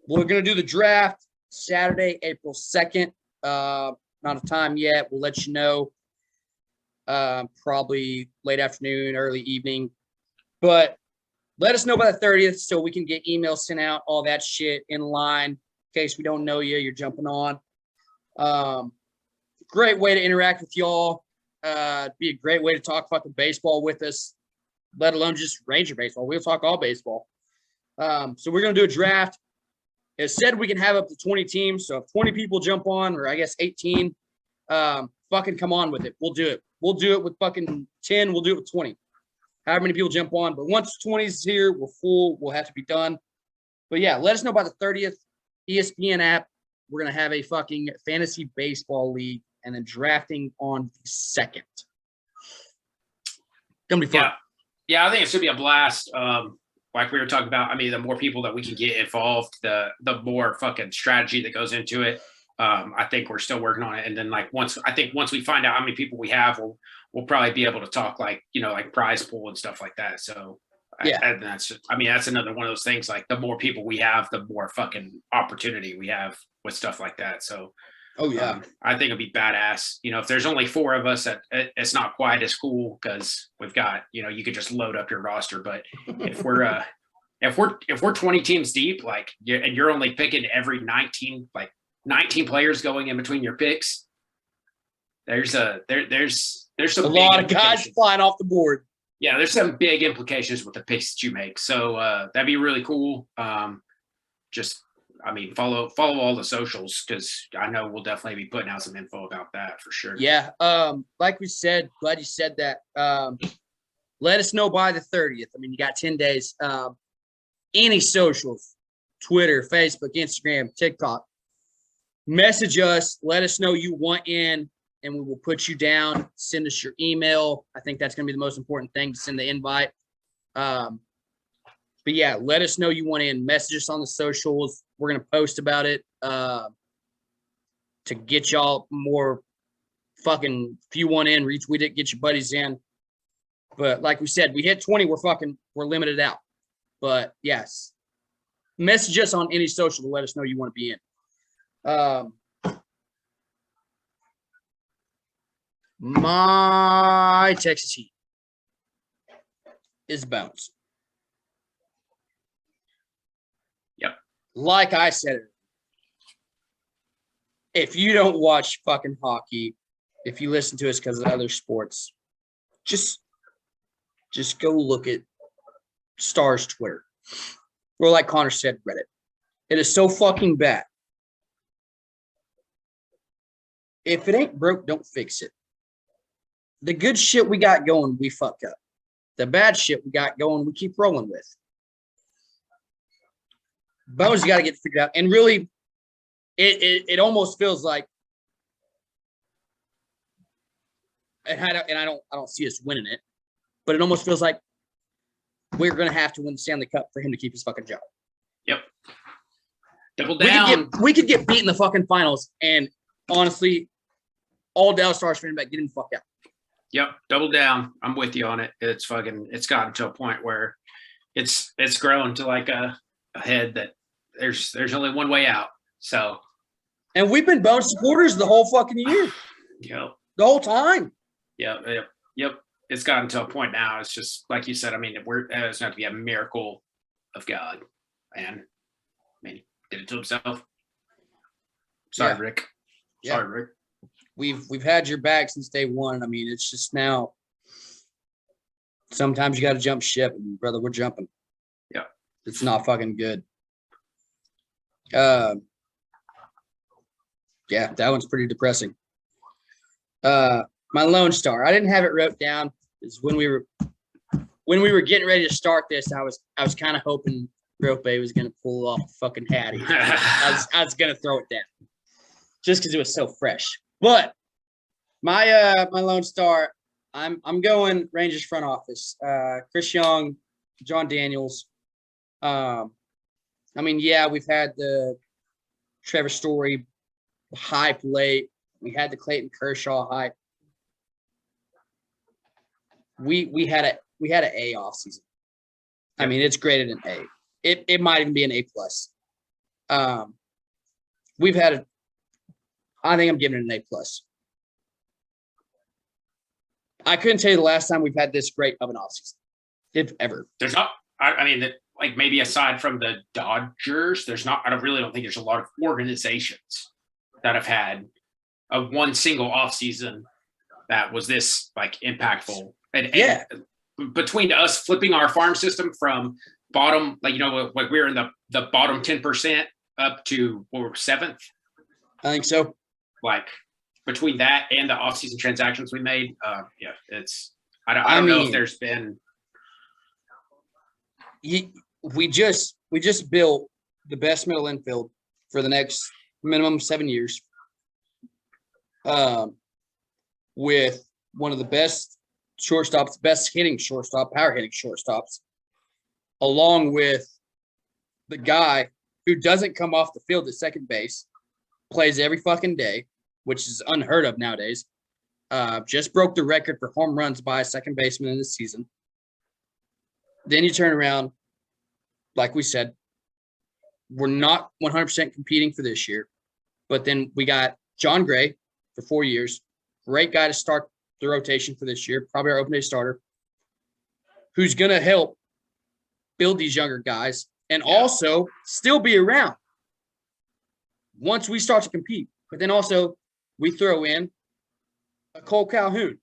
Speaker 1: We're going to do the draft Saturday, April 2nd. Not a time yet. We'll let you know. Probably late afternoon, early evening. But let us know by the 30th so we can get emails sent out, all that shit in line. In case we don't know you, you're jumping on. Great way to interact with y'all. Be a great way to talk fucking baseball with us, let alone just Ranger baseball. We'll talk all baseball. So we're going to do a draft. It said we can have up to 20 teams. So if 20 people jump on, or I guess 18, fucking come on with it. We'll do it. We'll do it with fucking 10. We'll do it with 20. However many people jump on. But once 20 is here, we're full. We'll have to be done. But yeah, let us know by the 30th. ESPN app. We're going to have a fucking fantasy baseball league, and then drafting on the 2nd. Gonna be fun.
Speaker 2: Yeah, I think it should be a blast. Like we were talking about, the more people that we can get involved, the more fucking strategy that goes into it. I think we're still working on it. And then once we find out how many people we have, we'll probably be able to talk like prize pool and stuff like that. So yeah, and that's another one of those things. Like the more people we have, the more fucking opportunity we have with stuff like that. So
Speaker 1: oh yeah,
Speaker 2: I think it'd be badass. If there's only 4 of us, it's not quite as cool because we've got you could just load up your roster. But if we're if we're 20 teams deep, and you're only picking every 19 players going in between your picks, there's some
Speaker 1: a lot of guys flying off the board.
Speaker 2: Yeah, there's some big implications with the picks that you make. So that'd be really cool. Follow all the socials, because I know we'll definitely be putting out some info about that for sure.
Speaker 1: Yeah. Like we said, glad you said that. Let us know by the 30th. You got 10 days. Any socials, Twitter, Facebook, Instagram, TikTok. Message us. Let us know you want in, and we will put you down. Send us your email. I think that's going to be the most important thing, to send the invite. But yeah, let us know you want in. Message us on the socials. We're going to post about it to get y'all more fucking, if you want in, retweet it, get your buddies in. But like we said, we hit 20, we're limited out. But yes, message us on any social to let us know you want to be in. My Texas Heat is bounced.
Speaker 2: Yep.
Speaker 1: Like I said, if you don't watch fucking hockey, if you listen to us because of other sports, just go look at Stars Twitter. Or like Connor said, Reddit. It is so fucking bad. If it ain't broke, don't fix it. The good shit we got going, we fuck up. The bad shit we got going, we keep rolling with. Bones, you got to get figured out. And really, it almost feels like, and I don't see us winning it, but it almost feels like we're gonna have to win the Stanley Cup for him to keep his fucking job.
Speaker 2: Yep. Double down.
Speaker 1: We could get beat in the fucking finals, and honestly, all Dallas Stars fans back, get him the fuck out.
Speaker 2: Yep, double down. I'm with you on it. It's gotten to a point where it's grown to like a head that there's only one way out. So,
Speaker 1: and we've been Bones supporters the whole fucking year.
Speaker 2: Yep.
Speaker 1: The whole time.
Speaker 2: Yep. It's gotten to a point now. It's just like you said. I mean, it's not to be a miracle of God, and he did it to himself. Sorry,
Speaker 1: Yeah.
Speaker 2: Rick.
Speaker 1: Yeah.
Speaker 2: Sorry, Rick.
Speaker 1: We've had your back since day one. I mean, it's just now. Sometimes you got to jump ship, and brother, we're jumping.
Speaker 2: Yeah,
Speaker 1: it's not fucking good. Yeah, that one's pretty depressing. My Lone Star. I didn't have it wrote down. Is when we were getting ready to start this, I was kind of hoping Rope was gonna pull off fucking Hattie. I was gonna throw it down just because it was so fresh. But my Lone Star, I'm going Rangers front office. Chris Young, John Daniels. I mean, yeah, we've had the Trevor Story hype late. We had the Clayton Kershaw hype. We had an A off season. I mean, it's graded an A. It might even be an A plus. We've had I think I'm giving it an A plus. I couldn't tell you the last time we've had this great of an offseason, if ever.
Speaker 2: There's not. I mean, like maybe aside from the Dodgers, there's not. I don't think there's a lot of organizations that have had a one single offseason that was this like impactful. And between us flipping our farm system from bottom, like like we're in the bottom 10% up to we're 7th.
Speaker 1: I think so.
Speaker 2: Like between that and the offseason transactions we made, it's I don't know if there's been.
Speaker 1: We just built the best middle infield for the next minimum 7 years. With one of the best shortstops, best hitting shortstop, power hitting shortstops, along with the guy who doesn't come off the field at second base, plays every fucking day, which is unheard of nowadays. Just broke the record for home runs by a second baseman in the season. Then you turn around, like we said, we're not 100% competing for this year, but then we got John Gray for 4 years. Great guy to start the rotation for this year, probably our open day starter, who's going to help build these younger guys and also still be around once we start to compete. But then also we throw in a Cole Calhoun,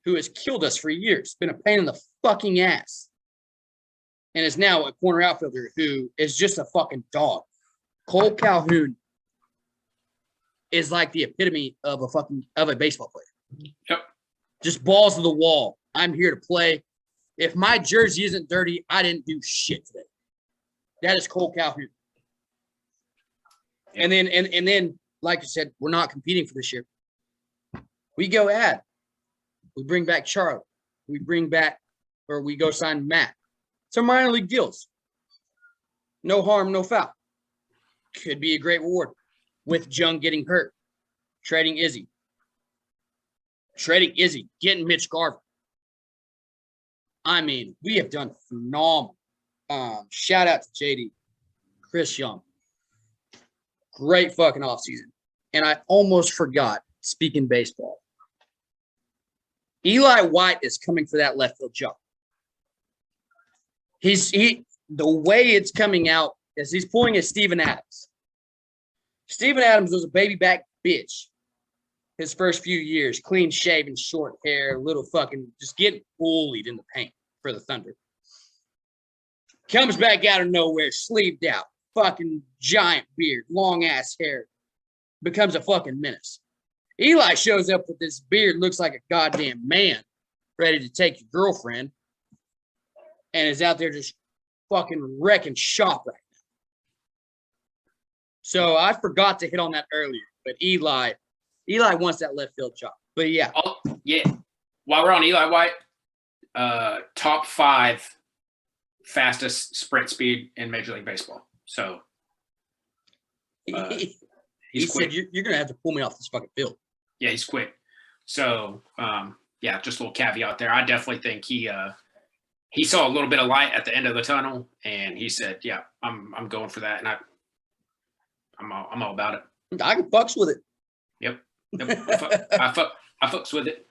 Speaker 1: who has killed us for years, been a pain in the fucking ass, and is now a corner outfielder who is just a fucking dog. Cole Calhoun is like the epitome of a baseball player.
Speaker 2: Yep.
Speaker 1: Just balls to the wall. I'm here to play. If my jersey isn't dirty, I didn't do shit today. That is Cole Calhoun. And then, like you said, we're not competing for this year. We go add. We bring back Charlie. We go sign Matt. Some minor league deals. No harm, no foul. Could be a great reward. With Jung getting hurt. Trading Izzy, getting Mitch Garver. I mean, we have done phenomenal. Shout out to JD, Chris Young. Great fucking offseason. And I almost forgot, speaking baseball, Eli White is coming for that left field job. The way it's coming out is he's pulling a Steven Adams. Steven Adams was a baby back bitch his first few years. Clean shaven, short hair, little fucking just getting bullied in the paint for the Thunder. Comes back out of nowhere, sleeved out, fucking giant beard, long ass hair. Becomes a fucking menace. Eli shows up with this beard, looks like a goddamn man, ready to take your girlfriend, and is out there just fucking wrecking shop right now. So I forgot to hit on that earlier, but Eli wants that left field job. But yeah.
Speaker 2: Oh, yeah. While we're on Eli White, top 5 fastest sprint speed in Major League Baseball. So
Speaker 1: he
Speaker 2: he's
Speaker 1: said,
Speaker 2: quick.
Speaker 1: you're going to have to pull me off this fucking field.
Speaker 2: Yeah, he's quick. So, yeah, just a little caveat there. I definitely think he saw a little bit of light at the end of the tunnel, and he said, "Yeah, I'm going for that," and I'm all about it.
Speaker 1: I can fucks with it.
Speaker 2: Yep. I fucks with it.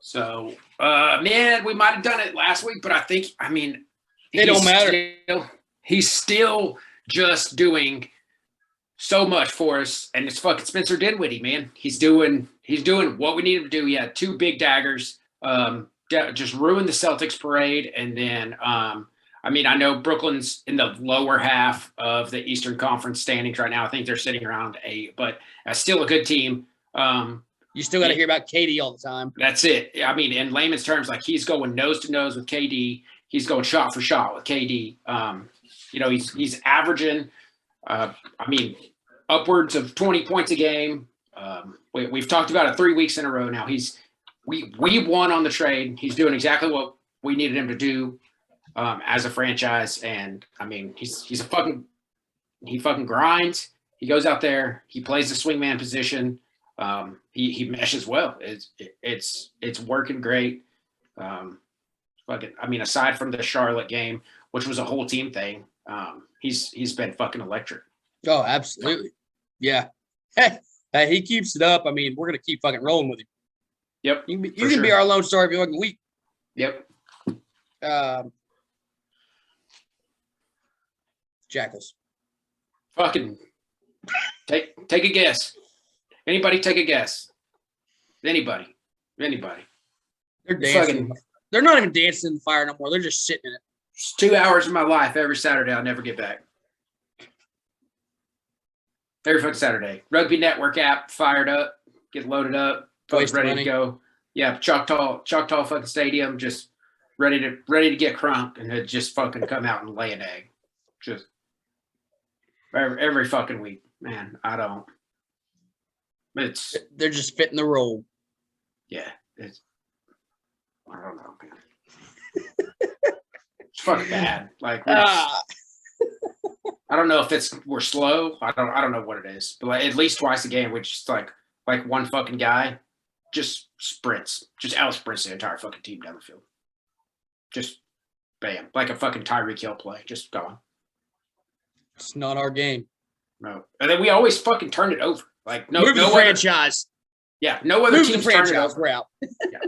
Speaker 2: So, man, we might have done it last week, but it
Speaker 1: don't matter.
Speaker 2: He's still just doing so much for us, and it's fucking Spencer Dinwiddie, man. He's doing what we need him to do. He had 2 big daggers, just ruined the Celtics parade, and then I know Brooklyn's in the lower half of the Eastern Conference standings right now. I think they're sitting around 8, but still a good team.
Speaker 1: You still got to hear about KD all the time.
Speaker 2: That's it. In layman's terms, like he's going nose to nose with KD. He's going shot for shot with KD. He's averaging, upwards of 20 points a game. We've talked about it 3 weeks in a row now. We won on the trade. He's doing exactly what we needed him to do as a franchise. And he fucking grinds. He goes out there. He plays the swingman position. He meshes well. It's working great. Aside from the Charlotte game, which was a whole team thing, he's been fucking electric.
Speaker 1: Oh, absolutely. Yeah. Hey, he keeps it up. We're going to keep fucking rolling with him.
Speaker 2: Yep.
Speaker 1: You can be our lone star every fucking week.
Speaker 2: Yep.
Speaker 1: Jackals.
Speaker 2: Fucking take a guess. Anybody take a guess? Anybody.
Speaker 1: They're dancing. They're not even dancing in the fire no more. They're just sitting in it.
Speaker 2: It's 2 hours of my life every Saturday I'll never get back. Every fucking Saturday. Rugby Network app fired up, get loaded up, folks ready to go. Yeah, Choctaw fucking stadium, just ready to get crunk and it just fucking come out and lay an egg. Just every fucking week, man.
Speaker 1: They're just fitting the role.
Speaker 2: Yeah, I don't know, man. It's fucking bad. I don't know if we're slow. I don't know what it is, but at least twice a game, which is like one fucking guy just out sprints the entire fucking team down the field. Just bam, like a fucking Tyreek Hill play, just going.
Speaker 1: It's not our game.
Speaker 2: No, and then we always fucking turn it over.
Speaker 1: Move the franchise.
Speaker 2: Yeah, no other teams turn it over.
Speaker 1: We're out.
Speaker 2: Yeah.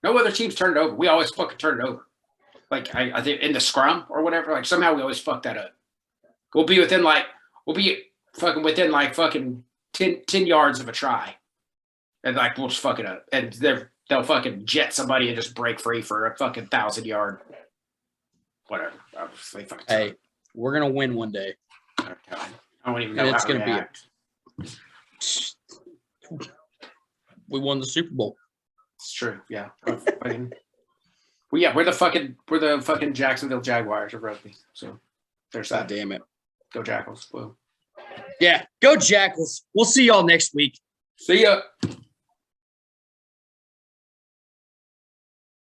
Speaker 2: No other teams turn it over. We always fucking turn it over. I think in the scrum or whatever. Somehow we always fuck that up. We'll be within 10 yards of a try. And we'll just fuck it up. And they'll fucking jet somebody and just break free for a fucking 1,000-yard whatever. Obviously, fucking
Speaker 1: hey, we're gonna win one day.
Speaker 2: Oh, God. I don't even know how to react.
Speaker 1: We won the Super Bowl.
Speaker 2: It's true, yeah. We're the fucking Jacksonville Jaguars of rugby. So there's that.
Speaker 1: God damn it.
Speaker 2: Go Jackals. Whoa.
Speaker 1: Yeah, go Jackals. We'll see y'all next week.
Speaker 2: See ya.